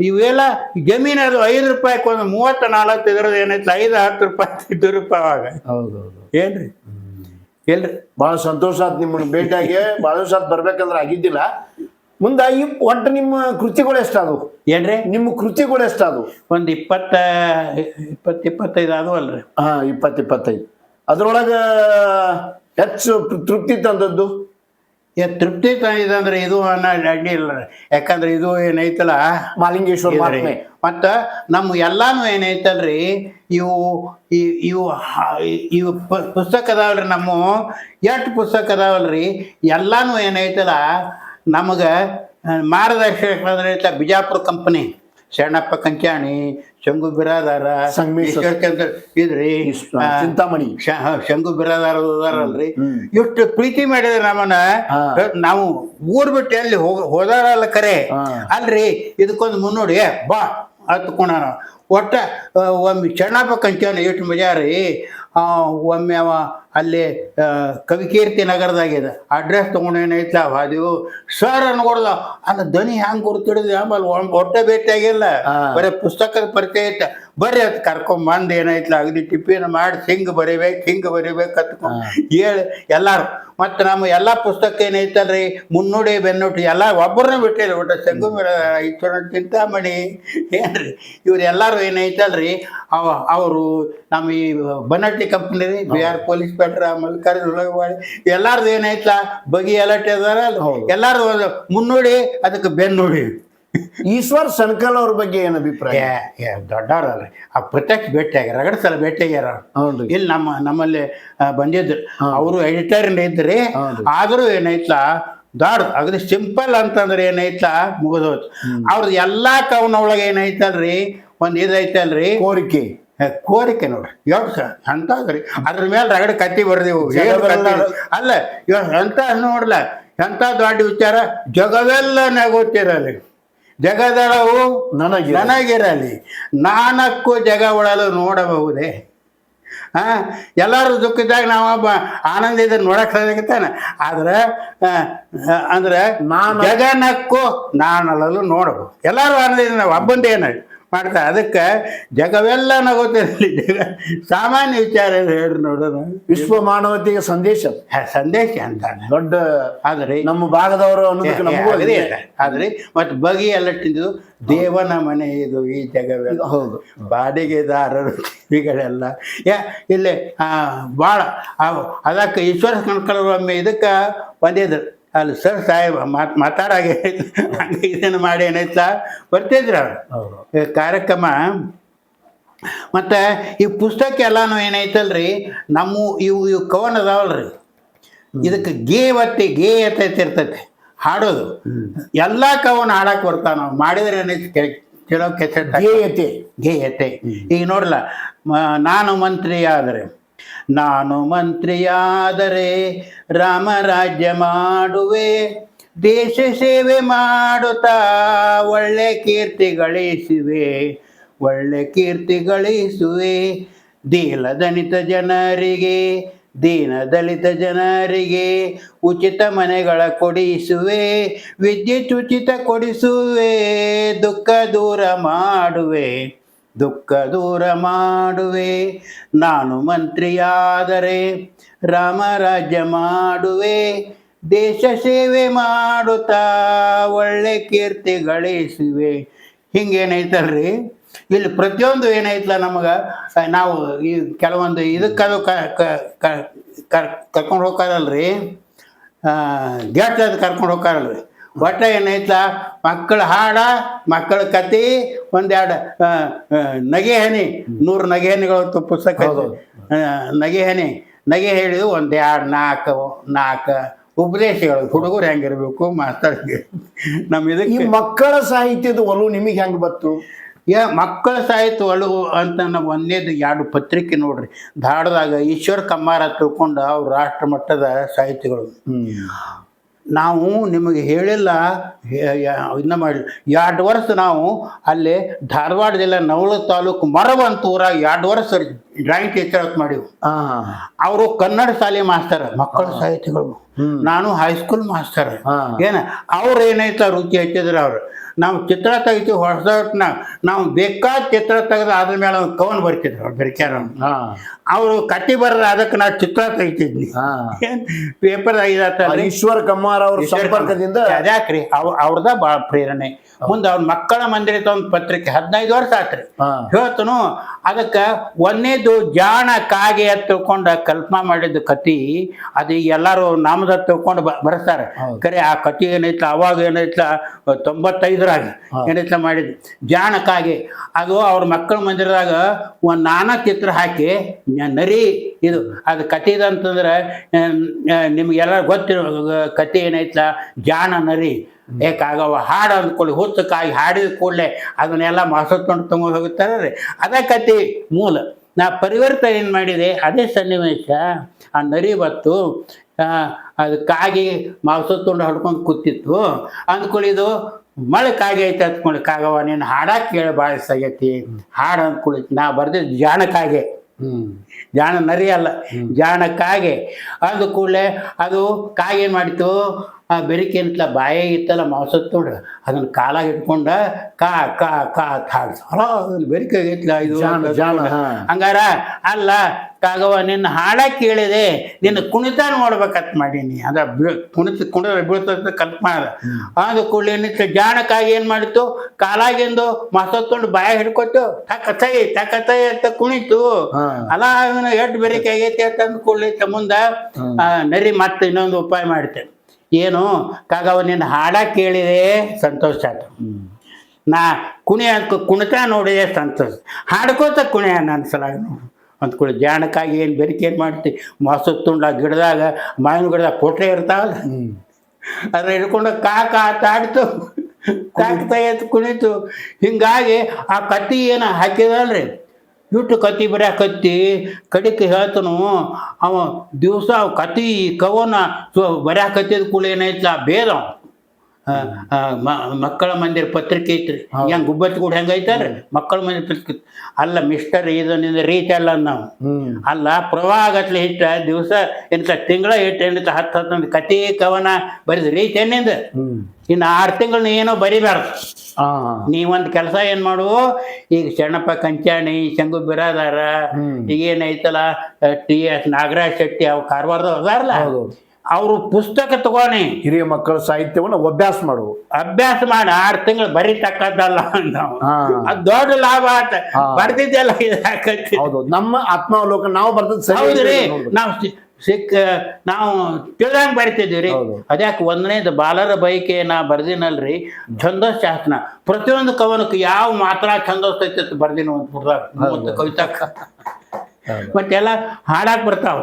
ಇವೆಲ್ಲ ಜಮೀನು ಅದು 5 ರೂಪಾಯಿಗೆ ಒಂದು 30-40 ಇದ್ರದ್ದು ಏನೈತಿ 5-10 ರೂಪಾಯಿ 5 ರೂಪಾಯಿ ಅವಾಗ ಏನ್ರಿ ಎಲ್ರಿ ಬಹಳ ಸಂತೋಷ ಆಯ್ತು ನಿಮ್ಮನ್ನ ಭೇಟಿಯಾಗಿ. ಬಹಳ ದಿವಸ ಬರ್ಬೇಕಂದ್ರೆ ಆಗಿದ್ದಿಲ್ಲ. ಮುಂದೆ ಒಟ್ಟು ನಿಮ್ಮ ಕೃತಿಗಳು ಎಷ್ಟಾದವು ಏನ್ರಿ? ನಿಮ್ಮ ಕೃತಿಗಳು ಎಷ್ಟಾದವು? ಒಂದು 20-25 ಆದವು ಅಲ್ರಿ. 20-25. ಅದ್ರೊಳಗೆ ಹೆಚ್ಚು ತೃಪ್ತಿ ತಂದದ್ದು? ತೃಪ್ತಿ ತಂದಿದಂದ್ರೆ ಇದು ಅಡ್ಡಿ ಇಲ್ಲ, ಯಾಕಂದ್ರೆ ಇದು ಏನೈತಲ್ಲ ಮಾಲಿಂಗೇಶ್ವರ ಮಹಾತ್ಮೆ ಮತ್ತ ನಮ್ಮ ಎಲ್ಲಾನು ಏನೈತಲ್ರಿ ಇವು ಇವು ಇವು ಪುಸ್ತಕ ಅದಾವಲ್ರಿ, ನಮ್ಮ 8 ಪುಸ್ತಕ ಅದಾವಲ್ರಿ, ಎಲ್ಲಾನು ಏನೈತಲ್ಲ ನಮಗೆ ಮಾರ್ಗದರ್ಶಕ ಅಂದ್ರೆ ಬಿಜಾಪುರ ಕಂಪನಿ, ಶರಣಪ್ಪ ಕಂಚಾಣಿ, ಶಂಗು ಬಿರಾದಾರ, ಇದ್ರಿ ಚಿಂತಾಮಣಿ, ಶಂಗು ಬಿರಾದಾರಲ್ರಿ, ಎಷ್ಟು ಪ್ರೀತಿ ಮಾಡಿದ್ರೆ ನಮ್ಮನ್ನ. ನಾವು ಊರ್ ಬಿಟ್ಟು ಎಲ್ಲಿ ಹೋದಾರಲ್ಲ ಕರೆ ಅಲ್ರಿ, ಇದಕ್ಕೊಂದು ಮುನ್ನೋಡಿ ಬಾ ಹತ್ಕೊಂಡ ಒಟ್ಟ ಒಮ್ಮೆ ಶರಣಪ್ಪ ಕಂಚಾಣಿ ಎಷ್ಟು ಮಜಾ ರೀ. ಒಮ್ಮೆ ಅವ ಅಲ್ಲಿ ಕವಿಕೀರ್ತಿ ನಗರದಾಗಿದೆ, ಅಡ್ರೆಸ್ ತೊಗೊಂಡೇನೈತ ಅದು ಸರ್ ಅನ್ಕೊಡ್ದ, ಅಲ್ಲ ದನಿ ಹ್ಯಾಂಗೆ ಗುರ್ತಿಡಿದ್ವಿ. ಆಮೇಲೆ ಹೊಟ್ಟೆ ಭೇಟಿಯಾಗಿಲ್ಲ, ಬರೀ ಪುಸ್ತಕದ ಪರಿಚಯ ಐತೆ, ಬರ್ರಿ ಅದು ಕರ್ಕೊಂಬಂದು ಏನೈತ್ಲ ಅಗದಿ ಟಿಫಿನ್ ಮಾಡಿ ಹಿಂಗೆ ಬರಿಬೇಕು ಕತ್ಕೊಂಡು ಹೇಳಿ ಎಲ್ಲಾರು. ಮತ್ತು ನಮ್ಮ ಎಲ್ಲ ಪುಸ್ತಕ ಏನೈತಲ್ರಿ ಮುನ್ನೋಡಿ ಬೆನ್ನೋಟಿ ಎಲ್ಲ ಒಬ್ಬರನ್ನ ಬಿಟ್ಟಿಲ್ಲ. ಒಟ್ಟು ಶಂಗುಮೀರ ಈಶ್ವರ ಚಿಂತಾಮಣಿ ಏನ್ರಿ ಇವ್ರು ಎಲ್ಲರೂ ಏನೈತಲ್ರಿ ಅವರು ನಮ್ಮ ಈ ಬನ್ನಟ್ಟಿ ಕಂಪ್ನಿ ರೀ, ಬಿಹಾರ್ ಪೊಲೀಸ್ ಪೇಟ್ರ, ಮಲ್ಲಿಕಾರ್ಜುನ ಉಳಗವಾಡಿ ಎಲ್ಲಾರ್ದು ಏನೈತ್ಲ ಬಗಿ ಎಲಟ್ಟೆ ಅದಾರ, ಎಲ್ಲಾರು ಮುನ್ನೋಡಿ ಅದಕ್ಕೆ ಬೆನ್ನೋಡಿ. ಈಶ್ವರ್ ಸಣ್ಕಲ್ ಅವ್ರ ಬಗ್ಗೆ ಏನು ಅಭಿಪ್ರಾಯ? ದೊಡ್ಡವ್ರಲ್ರಿ, ಆ ಪ್ರತ್ಯಕ್ಷ ಭೇಟಿಯಾಗ್ಯಾರ, ರಗಡ ಸಲ ಭೇಟಿಯಾಗ್ಯಾರ. ಇಲ್ಲಿ ನಮ್ಮಲ್ಲಿ ಬಂದಿದ್ರು, ಅವರು ಎಡಿಟರ್ ಇದ್ರಿ. ಆದ್ರೂ ಏನೈತ್ಲ ದೊಡ್ಡ ಅಗದಿ ಸಿಂಪಲ್ ಅಂತಂದ್ರೆ ಏನೈತ್ಲ ಮುಗಿದೋಯ್ತು. ಅವ್ರದ್ದು ಎಲ್ಲಾ ಕವನ ಒಳಗೆ ಏನೈತಲ್ರಿ ಒಂದ್ ಇದೈತಲ್ರಿ ಕೋರಿಕೆ ನೋಡ್ರಿ, ಎಷ್ಟು ಸರ್ ಅಂತದ್ರಿ. ಅದ್ರ ಮೇಲೆ ರಗಡ ಕತ್ತಿ ಬರ್ದೇವು. ಅಲ್ಲ ಎಂತ ನೋಡ್ಲ, ಎಂತ ದೊಡ್ಡ ವಿಚಾರ, ಜಗವೆಲ್ಲ ನಗೋತಿರಲಿ, ಜಗದಳವು ನನಗಿರಲಿ, ನಾನಕ್ಕೂ ಜಗ ಉಳಲು ನೋಡಬಹುದೇ. ಎಲ್ಲರೂ ದುಃಖಿದ್ದಾಗ ನಾವೊಬ್ಬ ಆನಂದ ಇದ್ರೆ ನೋಡಕ್ ಸಾಧ್ಯತಾನೆ. ಆದ್ರೆ ಅಂದ್ರೆ ಜಗನಕ್ಕೂ ನಾನಲ್ಲೂ ನೋಡಬಹುದು. ಎಲ್ಲರೂ ಆನಂದ ಇದ್ರೆ ನಾವು ಒಬ್ಬಂದೇನ ಮಾಡ್ತಾರೆ. ಅದಕ್ಕೆ ಜಗವೆಲ್ಲ ನಗೋತಿರಲಿ, ಸಾಮಾನ್ಯ ವಿಚಾರ ಹೇಳ್ರಿ ನೋಡೋಣ. ವಿಶ್ವ ಮಾನವತೆಗೆ ಸಂದೇಶ ಅಂತ ದೊಡ್ಡ ಆದ್ರೆ ನಮ್ಮ ಭಾಗದವರು ಆದ್ರೆ ಮತ್ತೆ ಬಗೆ ಎಲ್ಲ ತಿಂದು ದೇವನ ಮನೆ ಇದು ಈ ಜಗವೆಲ್ಲ. ಹೌದು, ಬಾಡಿಗೆದಾರರು ಟಿವಿಗಳೆಲ್ಲ ಇಲ್ಲಿ ಭಾಳ ಅದಕ್ಕೆ ಈಶ್ವರ ಕಣ್ಕಲ್ ಒಮ್ಮೆ ಇದಕ್ಕೆ ಬಂದಿದ್ರು. ಅಲ್ಲಿ ಸರ್ ಸಾಹೇಬ್ ಮಾತಾಡಾಗೆ ಹಂಗೆ ಇದನ್ನು ಮಾಡಿ ಏನೈತ್ಲ ಬರ್ತಿದ್ರು ಅವರು ಕಾರ್ಯಕ್ರಮ. ಮತ್ತು ಈ ಪುಸ್ತಕ ಎಲ್ಲಾನು ಏನೈತಲ್ರಿ ನಮ್ಮ ಇವು ಕವನ ಅದಾವಲ್ರಿ, ಇದಕ್ಕೆ ಗೇಯತೆ ಇರ್ತೈತಿ ಹಾಡೋದು. ಎಲ್ಲ ಕವನ ಹಾಡಕ್ಕೆ ಬರ್ತಾವ. ನಾವು ಮಾಡಿದ್ರೆ ಏನೈತಿ ಕೆಲವು ಕೆಸೆಟ್ ಗೇಯತೆ. ಈಗ ನೋಡ್ಲ, ನಾನು ಮಂತ್ರಿ ಆದರೆ ನಾನು ಮಂತ್ರಿಯಾದರೆ ರಾಮರಾಜ್ಯ ಮಾಡುವೆ, ದೇಶ ಸೇವೆ ಮಾಡುತ್ತಾ ಒಳ್ಳೆ ಕೀರ್ತಿ ಗಳಿಸುವೆ, ಒಳ್ಳೆ ಕೀರ್ತಿ ಗಳಿಸುವೆ. ದೀನದಲಿತ ಜನರಿಗೆ ಉಚಿತ ಮನೆಗಳ ಕೊಡಿಸುವೆ, ವಿದ್ಯುತ್ ಉಚಿತ ಕೊಡಿಸುವೆ, ದುಃಖ ದೂರ ಮಾಡುವೆ. ನಾನು ಮಂತ್ರಿಯಾದರೆ ರಾಮರಾಜ್ಯ ಮಾಡುವೆ, ದೇಶ ಸೇವೆ ಮಾಡುತ್ತಾ ಒಳ್ಳೆ ಕೀರ್ತಿ ಗಳಿಸುವೆ. ಹಿಂಗೇನೈತಲ್ರಿ, ಇಲ್ಲಿ ಪ್ರತಿಯೊಂದು ಏನೈತಲ್ಲ ನಮಗೆ ನಾವು ಈ ಕೆಲವೊಂದು ಇದಕ್ಕದು ಕರ್ಕೊಂಡು ಹೋಗ್ತಾರಲ್ರಿ, ಗೆಟ್ಟದು ಕರ್ಕೊಂಡು ಹೋಗ್ತಾರಲ್ರಿ. ಒಟ್ಟು ಏನೈತಲ್ಲ ಮಕ್ಕಳ ಹಾಡ, ಮಕ್ಕಳ ಕತೆ, ಒಂದೆರಡು ನಗೆ ಹನಿ, 100 ನಗೆ ಹನಿಗಳು ಪುಸ್ತಕ, ನಗೆ ಹೇಳಿದು ಒಂದೆರಡು ನಾಲ್ಕು ಉಪದೇಶಗಳು, ಹುಡುಗರು ಹೆಂಗಿರ್ಬೇಕು, ಮಾಸ್ತರ್ ನಮ್ಮ ಇದಕ್ಕೆ. ಮಕ್ಕಳ ಸಾಹಿತ್ಯದ ಒಲವು ನಿಮಗೆ ಹೆಂಗೆ ಬತ್ತು? ಮಕ್ಕಳ ಸಾಹಿತ್ಯ ಒಲವು ಅಂತ ನಾವು ಒಂದೇದು 2 ಪತ್ರಿಕೆ ನೋಡ್ರಿ, ಧಾರವಾಡದಾಗ ಈಶ್ವರ ಕಮ್ಮಾರ ತಿಳ್ಕೊಂಡು ಅವ್ರು ರಾಷ್ಟ್ರ ಮಟ್ಟದ ಸಾಹಿತ್ಯಗಳು. ನಾವು ನಿಮಗೆ ಹೇಳಿಲ್ಲ, ಇದನ್ನ ಮಾಡಿ 2 ವರ್ಷ ನಾವು ಅಲ್ಲಿ ಧಾರವಾಡ ಜಿಲ್ಲೆ ನವಳ ತಾಲೂಕು ಮರವಂತ ಊರಾಗ 2 ವರ್ಷ ಡ್ರಾಯಿಂಗ್ ಟೀಚರ್ ಮಾಡಿವು. ಅವರು ಕನ್ನಡ ಶಾಲೆ ಮಾಸ್ತರ್, ಮಕ್ಕಳ ಸಾಹಿತ್ಯಗಳು. ನಾನು ಹೈಸ್ಕೂಲ್ ಮಾಸ್ತರ್. ಅವ್ರು ಏನೈತ ರುಚಿ ಹಚ್ಚಿದ್ರು. ಅವ್ರು ನಾವು ಚಿತ್ರ ತೆಗಿತೀವಿ ಹೊಸನ, ನಾವು ಬೇಕಾದ ಚಿತ್ರ ತೆಗೆದು ಅದ್ರ ಮೇಲೆ ಒಂದು ಕವನ್ ಬರ್ತಿದ್ರು ಅವ್ರು ಬೆರಕ್ಯಾರ. ಅವರು ಕಟ್ಟಿ ಬರೋದು, ಅದಕ್ಕೆ ನಾವು ಚಿತ್ರ ತೆಗಿತಿದ್ವಿ. ಪೇಪರ್ ಈಶ್ವರ ಕಮ್ಮಾರ ಅವ್ರ ಸಂಪರ್ಕದಿಂದ ಅದ್ಯಾಕ್ರಿ ಅವ್ರದ ಭಾಳ ಪ್ರೇರಣೆ. ಮುಂದೆ ಅವ್ರ ಮಕ್ಕಳ ಮಂದಿರ ಒಂದು ಪತ್ರಿಕೆ 15 ವರ್ಷ ಆತ್ರಿ. ಹೇಳ್ತನು ಅದಕ್ಕೆ ಒಂದೇದು ಜಾಣ ಕಾಗೆ ಅಂತ ತಿಳ್ಕೊಂಡ ಕಲ್ಪನಾ ಮಾಡಿದ್ದು ಕತಿ, ಅದು ಎಲ್ಲರೂ ನಾಮದ ತಿಳ್ಕೊಂಡು ಬರ್ತಾರೆ. ಖರೆ ಆ ಕತಿ ಏನೈತ್ಲ ಅವಾಗ ಏನೈತ್ಲ 95ರಾಗ ಏನೈತ್ಲ ಮಾಡಿದ್ದು ಜಾಣ ಕಾಗೆ. ಅದು ಅವ್ರ ಮಕ್ಕಳ ಮಂದಿರದಾಗ ಒಂದು ನಾನಾ ಚಿತ್ರ ಹಾಕಿ ನರಿ ಇದು ಅದು ಕತಿದಂತಂದ್ರೆ ನಿಮ್ಗೆಲ್ಲ ಗೊತ್ತಿರೋ ಕತಿ ಏನೈತ್ಲ ಜಾಣ ನರಿ. ಯಾಕಾಗವ ಹಾಡು ಅಂದ್ಕೊಳ್ಳಿ, ಹುಚ್ಚಕ್ಕಾಗಿ ಹಾಡಿದ ಕೂಡಲೇ ಅದನ್ನೆಲ್ಲ ಮಾಸತ್ಕೊಂಡು ತಗೊಂಡು ಹೋಗುತ್ತಾರೆ ರೀ. ಅದ ಕತೆ ಮೂಲ. ನಾ ಪರಿವರ್ತನೆ ಏನು ಮಾಡಿದೆ, ಅದೇ ಸನ್ನಿವೇಶ. ಆ ನರಿ ಬತ್ತು, ಅದು ಕಾಗಿ ಮಾಂಸತ್ತೊಂಡು ಹೊಡ್ಕೊಂಡು ಕೂತಿತ್ತು. ಅಂದ್ಕೊಳ್ಳಿದು ಮಳೆ ಕಾಗೆ ಐತೆ ಅಂದ್ಕೊಳ್ಳಿ, ಕಾಗವ ನೀನು ಹಾಡಾಕ ಕೇಳಿ ಭಾಳ ಸಾಗೈತಿ ಹಾಡು ಅಂದ್ಕೊಳ್ಳಿ. ನಾ ಬರ್ದಿದ್ದು ಜಾಣ ಕಾಗೆ, ಜಾಣ ನರಿ ಅಲ್ಲ, ಜಾಣ ಕಾಗೆ. ಅಂದ ಕೂಡಲೇ ಅದು ಕಾಗೆ ಏನು ಮಾಡಿತು, ಆ ಬೆರಿಕೆ ಅಂತಲ ಬಾಯ ಇತ್ತಲ್ಲ ಮಾಂಸತ್ತೊಂಡು, ಅದನ್ನು ಕಾಲಾಗಿ ಇಟ್ಕೊಂಡ ಕಾ ಕಾ ಕಾ ಹಾಡ್ಸ ಬೆರಿಕೆ ಆಗೈತ್ಲ ಇದು. ಹಂಗಾರ ಅಲ್ಲ ಕಾಗವ ನಿನ್ನ ಹಾಡ ಕೇಳಿದೆ, ನಿನ್ನ ಕುಣಿತ ನೋಡ್ಬೇಕಂತ ಮಾಡೀನಿ. ಅದ ಕುಣಿತ ಬೀಳ್ತ ಕಲ್ಪನಾ ಅದ. ಅದು ಕೂಡಲೇ ಏನಿತ್ತು, ಜಾಣಕ್ಕಾಗಿ ಏನು ಮಾಡಿತ್ತು, ಕಾಲಾಗಿಂದು ಮಾಸತ್ತೊಂಡು ಬಾಯ ಹಿಡ್ಕೊತು, ತಕತೈ ಅಂತ ಕುಣಿತು. ಅಲ್ಲ ಅದನ್ನ ಎಷ್ಟು ಬೆರಿಕೆ ಆಗೈತಿ ಅಂತ ಅಂದ್ ಕೂಡಲೇ ಮುಂದೆ ನರಿ ಮತ್ತೆ ಇನ್ನೊಂದು ಉಪಾಯ ಮಾಡ್ತೇನೆ. ಏನು, ಕಾಗವ ನಿನ್ನ ಹಾಡ ಕೇಳಿದೆ ಸಂತೋಷ ಆಯ್ತು, ನಾ ಕುಣಿತ ನೋಡಿದೆ ಸಂತೋಷ, ಹಾಡ್ಕೋತ ಕುಣಿಯ ನನ್ನ ಸಲಾಗ ನೋಡು ಅಂದ್ಕೊಳ್ಳಿ. ಜಾಣಕ್ಕಾಗಿ ಏನು ಬೆರಿಕೆ ಏನು ಮಾಡ್ತಿ, ಮಾಸತ್ತುಂಡ ಗಿಡದಾಗ ಮಾವಿನ ಗಿಡದಾಗ ಪೋಟ್ರೆ ಇರ್ತಾವಲ್ಲ, ಅದ್ರ ಹಿಡ್ಕೊಂಡು ತಾಡ್ತು, ತಾಕ್ತಾ ಎತ್ತು ಕುಣಿತು. ಹಿಂಗಾಗಿ ಆ ಕತ್ತಿ ಏನು ಹಾಕಿದಲ್ರಿ, ಇಟ್ಟು ಕತ್ತಿ ಬರೆಯಕತ್ತಿ ಕಡಿಕೆ ಹೇಳ್ತನು ಅವ ದಿವಸ ಕತ್ತಿ ಕವನ ಬರೆಯಕತ್ತಿದ ಕೂಡ ಏನೈತ್ಲ ಭೇದ. ಮಕ್ಕಳ ಮಂದಿರ ಪತ್ರಿಕೆ ಐತ್ರಿ, ಹೆಂಗೆ ಗುಬ್ಬಚ್ಚಿ ಕೂಡ ಹೆಂಗೈತಾರ ಮಕ್ಕಳ ಮಂದಿರ ಪತ್ರಿಕೆ. ಅಲ್ಲ ಮಿಸ್ಟರ್ ಇದನ್ನಿಂದ ರೀಚ್ ಅಲ್ಲ ನಾವು, ಅಲ್ಲ ಪ್ರವಾಹ ಆಗತ್ಲೆ ಹಿಟ್ಟ ದಿವಸ ಎಂತ ತಿಂಗಳ ಹಿಟ್ಟು ಎಂತ 10 ಕತಿ ಕವನ ಬರೀದ್ ರೀಚ್ ಎನ್ನಿಂದ. ಇನ್ನು 6 ತಿಂಗಳು ಏನೋ ಬರಿಬಾರ್ದು. ನೀವೊಂದು ಕೆಲಸ ಏನು ಮಾಡು, ಈಗ ಶರಣಪ್ಪ ಕಂಚಾಣಿ, ಶಂಗು ಬಿರಾದಾರ, ಈಗೇನೈತಲ್ಲ TS ನಾಗರಾಜ್ ಶೆಟ್ಟಿ, ಅವು ಕಾರವಾರದವ್ರು ಅದಾರಲ್ಲ, ಅವರು ಪುಸ್ತಕ ತಗೋಣಿ, ಹಿರಿಯ ಮಕ್ಕಳ ಸಾಹಿತ್ಯವನ್ನು ಅಭ್ಯಾಸ ಮಾಡಿ 6 ತಿಂಗಳು ಬರೀತಕ್ಕದ್ದಲ್ಲ. ನಾವು ಅದು ದೊಡ್ಡ ಲಾಭ ಆತ. ಬರ್ದಿದ್ದೆಲ್ಲ ಇದಾಕತಿ. ನಮ್ಮ ಆತ್ಮಾವಲೋಕನ ನಾವು ಬರ್ದದ್ದು ಹೌದ್ರಿ. ನಾವು ತಿಳಿದಂಗೆ ಬರಿತಿದ್ದೀವಿ ರೀ. ಅದ್ಯಾಕೆ ಒಂದನೇದು ಬಾಲರ ಬೈಕೆ ನಾ ಬರ್ದಿನಲ್ರಿ, ಛಂದಸ್ ಶಾಸ್ತ್ರ ಪ್ರತಿಯೊಂದು ಕವನಕ್ಕೆ ಯಾವ ಮಾತ್ರ ಛಂದಸ್ ಐತಿ ಬರ್ದಿನ ಒಂದು ಕವಿತಾಕ. ಮತ್ತೆಲ್ಲ ಹಾಡಾಕ್ ಬರ್ತಾವ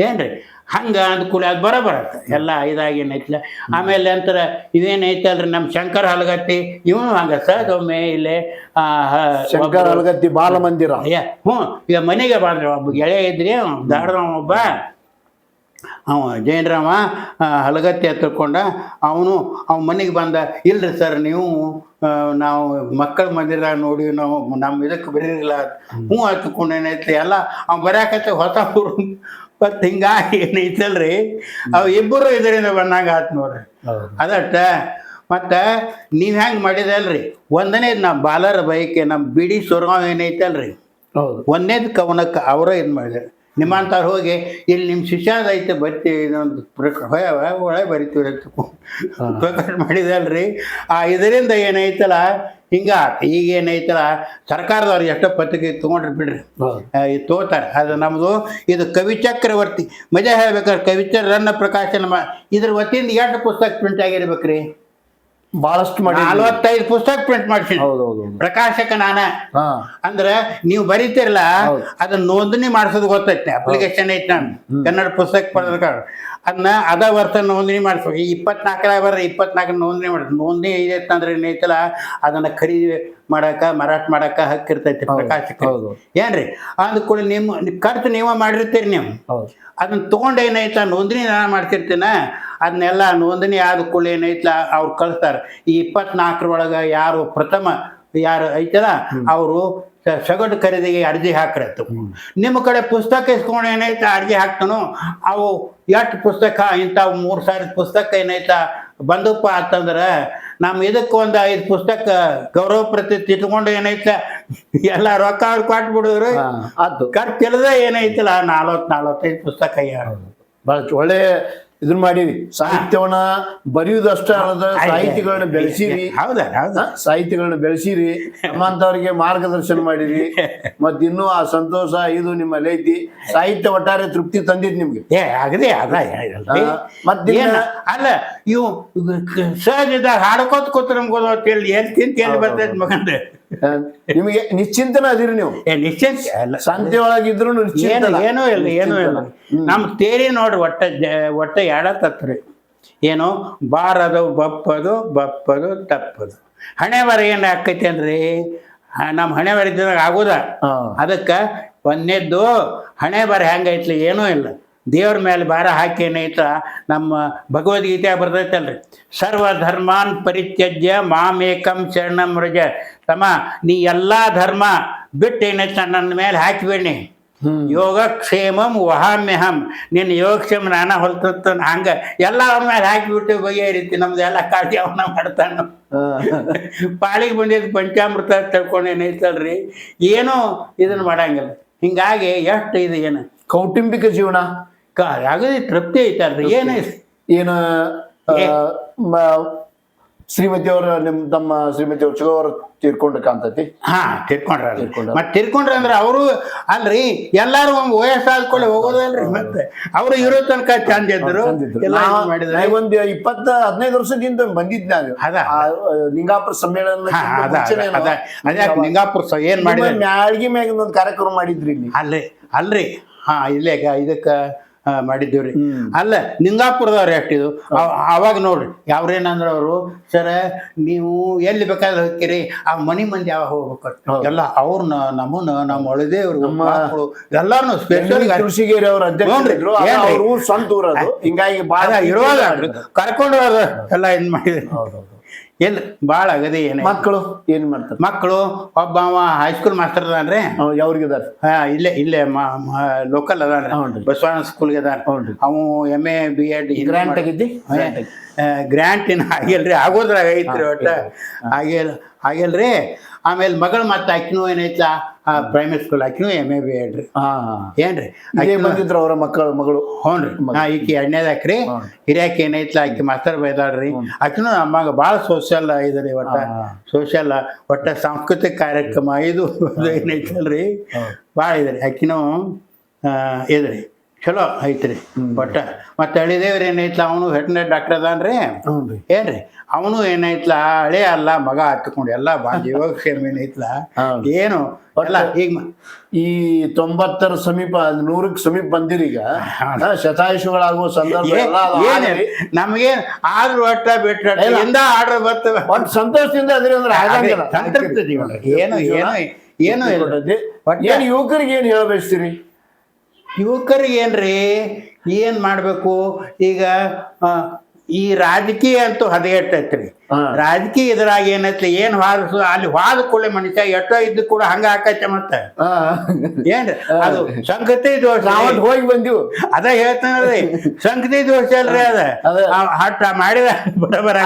ಏನ್ರಿ. ಹಂಗೆ ಅಂದ್ಕೂಡ ಅದು ಬರತ್ತೆ ಎಲ್ಲ ಇದಾಗಿ ಏನೈತಿಲ್ಲ. ಆಮೇಲೆ ನಂತರ ಇದೇನೈತಲ್ರಿ ನಮ್ಮ ಶಂಕರ ಹಲಗತ್ತಿ ಇವನು ಹಂಗೆ ಸದೊಮ್ಮೆ ಇಲ್ಲೇ ಶಂಕರ ಹಲಗತ್ತಿ ಬಾಲ ಮಂದಿರ. ಹ್ಞೂ ಈಗ ಮನೆಗೆ ಬಂದ್ರೆ ಒಬ್ಬ ಗೆಳೆಯ ಇದ್ರಿ ದಾಡ್ದವ ಒಬ್ಬ ಅವ ಜೈನರಾಮ ಹಲಗತ್ತಿ ಹತ್ತಿರಕೊಂಡ ಅವನು ಮನೆಗೆ ಬಂದ. ಇಲ್ರಿ ಸರ್ ನೀವು ನಾವು ಮಕ್ಕಳ ಮಂದಿರದಾಗ ನೋಡಿ ನಾವು ನಮ್ಮ ಇದಕ್ಕೆ ಬರೀರಿಲ್ಲ. ಹ್ಞೂ ಹತ್ಕೊಂಡು ಏನೈತಿ ಎಲ್ಲ ಅವ್ನು ಬರೆಯಕತ್ತೆ ಹೊಸ ಊರು ಮತ್ತು ಹಿಂಗಾಗಿ ಏನೈತಲ್ರಿ ಅವು ಇಬ್ಬರು ಇದರಿಂದ ಬಂದಂಗ ಆತು ನೋಡ್ರಿ. ಅದಷ್ಟ ಮತ್ತು ನೀವು ಹೆಂಗೆ ಮಾಡಿದಲ್ರಿ ಒಂದನೇದು ನಮ್ಮ ಬಾಲರ ಬೈಕೆ ನಮ್ಮ ಬಿಡಿ ಸುರ್ಗಾವ್ ಏನೈತಲ್ರಿ ಒಂದೇದು ಕವನಕ್ಕೆ ಅವರೇ ಇದು ಮಾಡಿದ್ದಾರೆ. ನಿಮ್ಮಂಥವ್ರು ಹೋಗಿ ಇಲ್ಲಿ ನಿಮ್ಮ ಶಿಷ್ಯಾದ ಐತೆ ಬರ್ತೀವಿ ಇದೊಂದು ಒಳಗೆ ಬರಿತೀವಿ ಅಂತ ಪ್ರಕಟ ಮಾಡಿದಲ್ರಿ. ಇದರಿಂದ ಏನೈತಲ್ಲ ಹಿಂಗೆ ಈಗ ಏನೈತಲ್ಲ ಸರ್ಕಾರದವ್ರು ಎಷ್ಟೋ ಪತ್ರಿಕೆ ತೊಗೊಂಡ್ರಿ ಬಿಡ್ರಿ ಇದು ತಗೋತಾರೆ. ಅದು ನಮ್ಮದು ಇದು ಕವಿ ಚಕ್ರವರ್ತಿ ಮಜಾ ಹೇಳ್ಬೇಕಾದ್ರೆ ಕವಿಚರ್ ರನ್ನ ಪ್ರಕಾಶನ ಇದ್ರ ವತಿಯಿಂದ ಎಷ್ಟು ಪುಸ್ತಕ ಪ್ರಿಂಟ್ ಆಗಿರ್ಬೇಕ್ರಿ? ಬಹಳಷ್ಟು ಮಾಡಿ 45 ಪುಸ್ತಕ ಪ್ರಿಂಟ್ ಮಾಡ್ತೀನಿ. ಪ್ರಕಾಶಕ ನಾನ ಅಂದ್ರೆ ನೀವು ಬರೀತಿರಲ್ಲ ಅದನ್ನ ನೋಂದಣಿ ಮಾಡಿಸೋದು ಗೊತ್ತೈತಿ. ಅಪ್ಲಿಕೇಶನ್ ಐತಿ ನಾನು ಕನ್ನಡ ಪುಸ್ತಕ ಪಡೆದ ಅದನ್ನ ಅದ ವರ್ಷ ನೋಂದಣಿ ಮಾಡಿಸ್ಬೇಕು. ಈ 24 ಬರ್ರಿ 24 ನೋಂದಣಿ ಮಾಡಿಸ್ ನೋಂದಣಿ ಐತಂದ್ರೆ ಏನೈತಲ್ಲ ಅದನ್ನ ಖರೀದಿ ಮಾಡಾಕ ಮಾರಾಟ ಮಾಡಾಕ ಹಕ್ಕಿರ್ತೈತಿ ಪ್ರಕಾಶಕ. ಏನ್ರಿ ಅಂದ ಕೂಡ ನಿಮ್ಮ ಖರ್ಚು ನೀವ ಮಾಡಿರ್ತೀರಿ. ನೀವು ಅದನ್ನ ತೊಗೊಂಡು ಏನೈತ ನೋಂದಣಿ ನಾನು ಮಾಡ್ತಿರ್ತೀನ ಅದನ್ನೆಲ್ಲ ನೋಂದಣಿ ಆದ ಕೂಡ ಏನೈತಲ್ಲ ಅವ್ರು ಕಳಿಸ್ತಾರೆ. ಈ 24 ಯಾರು ಪ್ರಥಮ ಯಾರು ಐತಲ್ಲ ಅವರು ಸಗಟು ಖರೀದಿಗೆ ಅರ್ಜಿ ಹಾಕಿರತ್ತು. ನಿಮ್ಮ ಕಡೆ ಪುಸ್ತಕ ಇಸ್ಕೊಂಡು ಏನೈತ ಅರ್ಜಿ ಹಾಕ್ತಾನೋ ಅವು ಎಷ್ಟು ಪುಸ್ತಕ ಇಂಥವು 3000 ಪುಸ್ತಕ ಏನೈತ ಬಂದಪ್ಪ ಅಂತಂದ್ರೆ ನಮ್ಮ ಇದಕ್ಕೆ ಒಂದು 5 ಪುಸ್ತಕ ಗೌರವ ಪ್ರತಿಷ್ಠೆ ಇಟ್ಕೊಂಡು ಏನೈತ ಎಲ್ಲ ರೊಕ್ಕ ಅವ್ರು ಕೊಟ್ಬಿಡಿದ್ರು ಅದು ಖರ್ಚಿಲ್ಲದೆ ಏನೈತಲ್ಲ 40-45 ಪುಸ್ತಕ ಯಾರು ಭಾಳ ಒಳ್ಳೆ ಇದನ್ನ ಮಾಡೀವಿ. ಸಾಹಿತ್ಯವನ್ನ ಬರೆಯುವುದಷ್ಟೇ ಅಲ್ಲದ ಸಾಹಿತಿಗಳನ್ನ ಬೆಳೆಸಿರಿ. ಸಾಹಿತಿಗಳನ್ನ ಬೆಳೆಸಿರಿ, ನಮ್ಮಂತವ್ರಿಗೆ ಮಾರ್ಗದರ್ಶನ ಮಾಡಿರಿ. ಮತ್ ಇನ್ನೂ ಆ ಸಂತೋಷ ಇದು ನಿಮ್ಮಲ್ಲಿ ಐತಿ. ಸಾಹಿತ್ಯ ಒಟ್ಟಾರೆ ತೃಪ್ತಿ ತಂದಿದ್ ನಿಮ್ಗೆ. ಆಗದೆ ಮತ್ತೆ ಅಲ್ಲ ಇವು ಸಹಜದಾಗ ಹಾಡ್ಕೋತ ಕೂತ ನಮ್ಗೆ ಗೊತ್ತೇಳಿ ಎಲ್ಲಿ ತಿಂತ ಎಲ್ಲಿ ಬರ್ತೈತಿ ಮಗಂದ್ರೆ ನಿಮಗೆ ನಿಶ್ಚಿಂತನ ಅದಿರಿ ನೀವು. ನಿಶ್ಚಿಂತ ಸಂತೆ ಒಳಗಿದ್ರು ಏನೂ ಇಲ್ಲ. ನಮ್ ತೇರಿ ನೋಡ್ರಿ ಒಟ್ಟ ಎಡತ್ತತ್ರಿ ಏನು ಬಾರದು ಬಪ್ಪದು ತಪ್ಪದು. ಹಣೆ ಬರ ಏನು ಆಕೈತಿ ಅಂದ್ರಿ ನಮ್ಮ ಹಣೆ ಬರ ಇದ್ದಾಗ ಆಗೋದ. ಅದಕ್ಕೆ ಒಂದೇದ್ದು ಹಣೆ ಬರ ಹೆಂಗೈತ್ಲಿ ಏನೂ ಇಲ್ಲ. ದೇವ್ರ ಮೇಲೆ ಭಾರ ಹಾಕಿ ಏನೈತ ನಮ್ಮ ಭಗವದ್ಗೀತೆ ಬರ್ತೈತಲ್ರಿ ಸರ್ವಧರ್ಮಾನ್ ಪರಿತ್ಯಜ್ಯ ಮಾಮೇಕಂ ಶರಣಂ ವ್ರಜ. ತಮ್ಮ ನೀ ಎಲ್ಲಾ ಧರ್ಮ ಬಿಟ್ಟು ಏನೈತ ನನ್ನ ಮೇಲೆ ಹಾಕಿಬೇಡಿ. ಯೋಗಕ್ಷೇಮಂ ವಹಾಮ್ಯಹಂ ನಿನ್ನ ಯೋಗಕ್ಷೇಮ ನಾನ ಹೊಲ್ತ ಹಂಗ ಎಲ್ಲ ಅವ್ರ ಮೇಲೆ ಹಾಕಿಬಿಟ್ಟು ಬಗೆಹರಿತಿ. ನಮ್ದು ಎಲ್ಲ ಕಾಳಜಿ ಅವನ ಮಾಡ್ತಾನ. ಪಾಳಿಗೆ ಬಂದಿದ್ದು ಪಂಚಾಮೃತ ತಿಳ್ಕೊಂಡು ಏನೈತಲ್ರಿ ಏನೋ ಇದನ್ನ ಮಾಡಂಗಿಲ್ಲ. ಹಿಂಗಾಗಿ ಎಷ್ಟು ಇದು ಏನು ಕೌಟುಂಬಿಕ ಜೀವನ ಆಗದೆ ತೃಪ್ತಿ ಐತಲ್ರಿ. ಏನು ಶ್ರೀಮತಿ ಅವ್ರ ತಮ್ಮ ಶ್ರೀಮತಿ ಅವ್ರ ಚಿಗವರು ತೀರ್ಕೊಂಡು ಕಾಣ್ತೈತಿ. ತೀರ್ಕೊಂಡ್ರ ಮತ್ತೆ ತೀರ್ಕೊಂಡ್ರ ಅಂದ್ರೆ ಅವರು ಅಲ್ರಿ ಎಲ್ಲಾರು ಒಂದು ವಯಸ್ಸಾದ್ಕೊಳ್ಳಿ ಹೋಗೋದಲ್ರಿ. ಮತ್ತೆ ಅವರು ಇರೋ ತನಕ ಚಂದ ಇದ್ರು. ಒಂದು 15 ವರ್ಷದಿಂದ ಬಂದಿದ್ ನಾನು ಲಿಂಗಾಪುರ ಸಮ್ಮೇಳನ ಲಿಂಗಾಪುರ ಏನ್ ಮಾಡಿದ ಮ್ಯಾಳ್ಗಿ ಮ್ಯಾಗ ಒಂದು ಕಾರ್ಯಕ್ರಮ ಮಾಡಿದ್ರಿ ಇಲ್ಲಿ ಅಲ್ರಿ ಇಲ್ಲೇ ಇದಕ್ಕ ಮಾಡಿದ್ದೀವ್ರಿ. ಅಲ್ಲ ನಿಂಗಾಪುರದವ್ರು ಎಷ್ಟಿದು ಅವಾಗ ನೋಡ್ರಿ ಯಾವ್ರೇನಂದ್ರ ಅವರು ಸರ ನೀವು ಎಲ್ಲಿ ಬೇಕಾದ್ರೆ ಹೋಗ್ತೀರಿ ಆ ಮಂದಿ ಯಾವಾಗ ಹೋಗ್ಬೇಕು ಎಲ್ಲ ಅವ್ರನ್ನ ನಮ್ಮನ್ನ ನಮ್ಮ ಒಳದೇವ್ರು ಮಕ್ಕಳು ಎಲ್ಲಾರು ಸ್ಪೆಷಲ್ ಕೃಷಿಗೇರಿ ಅವ್ರ ಸ್ವಂತ ಊರದು ಹಿಂಗಾಗಿ ಬಾಳ ಇರುವಾಗ ಕರ್ಕೊಂಡು ಎಲ್ಲ ಏನ್ ಮಾಡಿದ್ರು. ಎಲ್ಲಿ ಭಾಳ ಅಗದಿ ಏನ. ಮಕ್ಕಳು ಏನ್ ಮಾಡ್ತಾರೆ? ಮಕ್ಕಳು ಒಬ್ಬ ಹೈಸ್ಕೂಲ್ ಮಾಸ್ತರ್ ಅದಾನ್ರಿ. ಯಾವ್ರಿಗಿದಾರ? ಇಲ್ಲೇ ಲೋಕಲ್ ಅದಾನ ಬಸವಣ್ಣ ಸ್ಕೂಲ್ಗೆ ಅದಾನ. ಅವು MA B.Ed ಗ್ರಾಂಟ್ ಆಗಿದ್ದಿ? ಗ್ರಾಂಟ್ ಏನು ಆಗಿಲ್ರಿ, ಆಗೋದ್ರಾಗ ಐತ್ರಿ ಒಟ್ಟ ಆಗಿಲ್ರಿ. ಆಮೇಲೆ ಮಗಳು ಮತ್ತೆ ಆಕಿನೂ ಏನೈತ ಪ್ರೈಮರಿ ಸ್ಕೂಲ್ ಆಕಿನೂ MA B.Ed ರೀ. ಏನ್ರಿ ಬಂದಿದ್ರು ಅವ್ರ ಮಗಳು? ಹ್ಞೂ ರೀ. ಈಕಿ 2ನೇದಾಕ್ರಿ ಹಿರಿಯಾಕಿ ಏನೈತ್ಲ ಆಕಿ ಮಾಸ್ತರ್ ಬೈದಾಳ್ರಿ. ಆಕಿನೂ ನಮ್ಮಾಗ ಭಾಳ ಸೋಷಲ್ ಇದ್ರಿ. ಸೋಷಲ್ ಸಾಂಸ್ಕೃತಿಕ ಕಾರ್ಯಕ್ರಮ ಇದು ಏನೈತಲ್ರಿ ಭಾಳ ಇದ್ರಿ. ಆಕಿನೂ ಇದ್ರಿ ಚಲೋ ಐತ್ರಿ ಒಟ್ಟ ಮತ್ತೆ ಹಳಿದೇವ್ರಿ ಏನೈತ್ಲ ಅವನು ವೆಟರ್ನರಿ ಡಾಕ್ಟರ್ ಅದಾನ್ರಿ ಹ್ಞೂ ರೀ ಏನ್ರಿ ಅವನು ಏನೈತ್ಲ ಹಳೆ ಅಲ್ಲ ಮಗ ಹತ್ಕೊಂಡು ಎಲ್ಲ ಯೋಗಕ್ಷೇಮ ಏನೈತ್ಲ ಏನು ಅಲ್ಲ ಈಗ ಈ 90ರ ಸಮೀಪ 100ಕ್ಕೆ ಸಮೀಪ ಬಂದಿರೀಗ ಶತಾಯುಷುಗಳಾಗುವ ಸಂದರ್ಭ ಎಲ್ಲ ಅದು ಆಗಲಿ. ನಮ್ಗೇನ್ ಆದ್ರೂ ಒಟ್ಟ ಬಿಟ್ಟ ಎಂದ ಆರ್ಡರ್ ಬರ್ತವೆ ಒಟ್ಟು ಸಂತೋಷದಿಂದ ಅದ್ರಿ ಅಂದ್ರೆ ಆಗಂಗಿಲ್ಲ. ಸಂತೃಪ್ತಿ ಜೀವನ ಏನು ಏನು ಏನು ಏನ್ ಯುವಕರಿಗೆ ಏನ್ ಹೇಳಬಯಸ್ತೀರಿ? ಯುವಕರಿಗೆ ಏನ್ರಿ ಏನ್ ಮಾಡ್ಬೇಕು ಈಗ ಈ ರಾಜಕೀಯ ಅಂತೂ ಹದಗೆಟ್ಟೈತ್ರಿ. ರಾಜಕೀಯ ಇದ್ರಾಗ ಏನೈತಿ ಏನ್ ವಾದಿಸು ಅಲ್ಲಿ ವಾದ ಕೂಡಲೇ ಮನುಷ್ಯ ಎಷ್ಟೋ ಇದ್ದು ಕೂಡ ಹಂಗ ಆಕೈತೆ ಮತ್ತೆ ಏನ್ರಿ ಅದು ಸಂಗತಿ ದೋಷ. ಹೋಗಿ ಬಂದಿವು ಅದ ಹೇಳ್ತಾನಲ್ರಿ ಸಂಗತಿ ದೋಷ ಅಲ್ರಿ ಅದ ಹಟ್ಟ ಮಾಡಿದ ಬರಬರ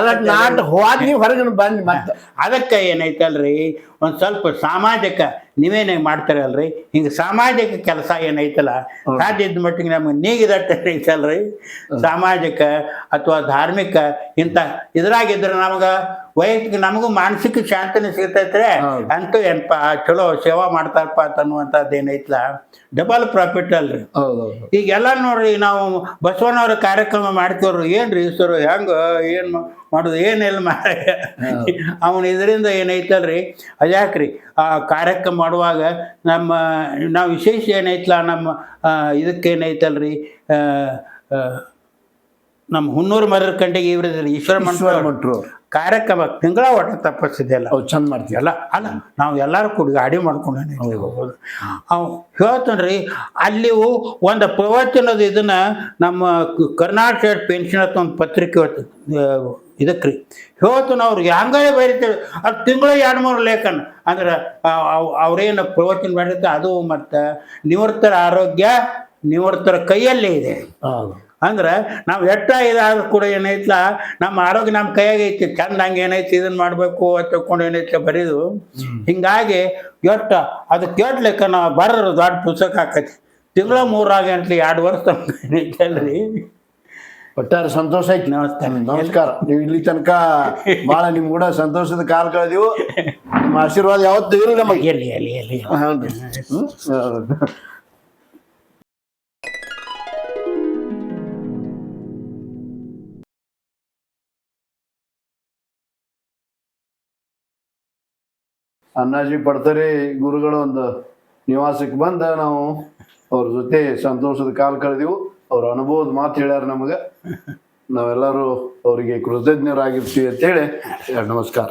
ಹೊರಗಿನ ಬಂದ್ ಮತ್ತೆ ಅದಕ್ಕೆ ಏನೈತಲ್ರಿ ಒಂದ್ ಸ್ವಲ್ಪ ಸಾಮಾಜಿಕ ನೀವೇನೇ ಮಾಡ್ತಾರಲ್ರಿ ಹಿಂಗ ಸಾಮಾಜಿಕ ಕೆಲಸ ಏನೈತಲ್ಲ ಸಾಧ್ಯ ಇದ್ದ ಮಟ್ಟಿಗೆ ನಮ್ಗೆ ನೀಗಿದಟ್ಟ ಐತಲ್ರಿ ಸಾಮಾಜಿಕ ಅಥವಾ ಧಾರ್ಮಿಕ ಇಂಥ ಇದ್ರಾಗಿದ್ರೆ ನಮಗ ವೈಯಕ್ತಿಕ ನಮಗೂ ಮಾನಸಿಕ ಶಾಂತಿನೇ ಸಿಗ್ತೈತ್ರೆ ಅಂತೂ ಏನಪ್ಪ ಚಲೋ ಸೇವಾ ಮಾಡ್ತಾರಪ್ಪ ಅನ್ನುವಂಥದ್ದು ಏನೈತ್ಲ ಡಬಲ್ ಪ್ರಾಫಿಟ್ ಅಲ್ರಿ. ಈಗೆಲ್ಲ ನೋಡ್ರಿ ನಾವು ಬಸವಣ್ಣವ್ರ ಕಾರ್ಯಕ್ರಮ ಮಾಡ್ತೀವ್ರಿ ಏನ್ರಿ ಸರ್ ಹೆಂಗ ಏನ್ ಮಾಡೋದು ಏನೆಲ್ಲ ಮಾಡ ಅವನು ಇದರಿಂದ ಏನೈತಲ್ರಿ ಅದ್ಯಾಕ್ರಿ ಆ ಕಾರ್ಯಕ್ರಮ ಮಾಡುವಾಗ ನಾವು ವಿಶೇಷ ಏನೈತ್ಲ ನಮ್ಮ ಇದಕ್ಕೇನೈತಲ್ರಿ ನಮ್ಮ ಹುನ್ನೂರು ಮರರ ಕಂಡಿಗೆ ಇವ್ರದ್ರಿ ಈಶ್ವರ ಮಂಟ್ರು ಕಾರ್ಯಕ್ರಮ ತಿಂಗಳ ಒಟ್ಟ ತಪ್ಪಿಸಿದೆಲ್ಲ ಚಂದ ಮಾಡ್ತೀವಲ್ಲ ಅಲ್ಲ ನಾವು ಎಲ್ಲರೂ ಕೂಡ ಗಾಡಿ ಮಾಡ್ಕೊಂಡು ಅವ್ ಹೇಳ್ತಾನ್ರಿ ಅಲ್ಲಿ ಒಂದು ಪ್ರವಚನದ ಇದನ್ನ ನಮ್ಮ ಕರ್ನಾಟಕ ಸ್ಟೇಟ್ ಪೆನ್ಷನ್ ಅಂತ ಒಂದು ಪತ್ರಿಕೆ ಇದಕ್ರಿ ಹೇಳ್ತಾನ ಅವ್ರಿಗೆ ಹಂಗಾರೆ ಬರೀತೇವೆ ಅದು ತಿಂಗಳ 2-3 ಲೇಖನ ಅಂದ್ರೆ ಅವ್ರೇನು ಪ್ರವಚನ ಮಾಡಿರ್ತಾರೆ ಅದು ಮತ್ತು ನಿವೃತ್ತರ ಆರೋಗ್ಯ ನಿವೃತ್ತರ ಕೈಯಲ್ಲೇ ಇದೆ. ಅಂದ್ರೆ ನಾವು ಎಟ್ಟ ಇದಾದ್ರೂ ಕೂಡ ಏನೈತ್ಲ ನಮ್ಮ ಆರೋಗ್ಯ ನಮ್ಮ ಕೈಯಾಗ ಐತಿ ಚಂದ ಹಂಗೆ ಏನೈತಿ ಇದನ್ನ ಮಾಡಬೇಕು ಅಂತ ತಿಳ್ಕೊಂಡು ಏನೈತಿ ಬರೀದು ಹಿಂಗಾಗಿ ಎಟ್ಟ ಅದು ಕೇಳ್ಲಿಕ್ಕೆ ನಾವು ಬರೋರು ದೊಡ್ಡ ಪುಸ್ತಕ ಆಕೈತಿ ತಿಂಗಳ 3 ಗಂಟೆ 2 ವರ್ಷ ಏನೈತಲ್ರಿ. ಒಟ್ಟಾರೆ ಸಂತೋಷ ಐತಿ. ನಮಸ್ಕಾರ. ನೀವು ಇಲ್ಲಿ ತನಕ ಭಾಳ ನಿಮ್ ಕೂಡ ಸಂತೋಷದ ಕಾಲ ಕಳೆದಿವು. ನಿಮ್ಮ ಆಶೀರ್ವಾದ ಯಾವತ್ತೂ ಇರಲಿ ನಮಗೆ. ಎಲ್ಲಿ ಅಣ್ಣಾಜಿ ಪಡ್ತಾರೆ ಗುರುಗಳ ಒಂದು ನಿವಾಸಕ್ಕೆ ಬಂದ ನಾವು ಅವ್ರ ಜೊತೆ ಸಂತೋಷದ ಕಾಲ ಕಳೆದಿವು. ಅವ್ರ ಅನುಭವದ ಮಾತು ಹೇಳ್ಯಾರ ನಮಗೆ. ನಾವೆಲ್ಲರೂ ಅವರಿಗೆ ಕೃತಜ್ಞರಾಗಿರ್ತೀವಿ ಅಂತೇಳಿ ನಮಸ್ಕಾರ.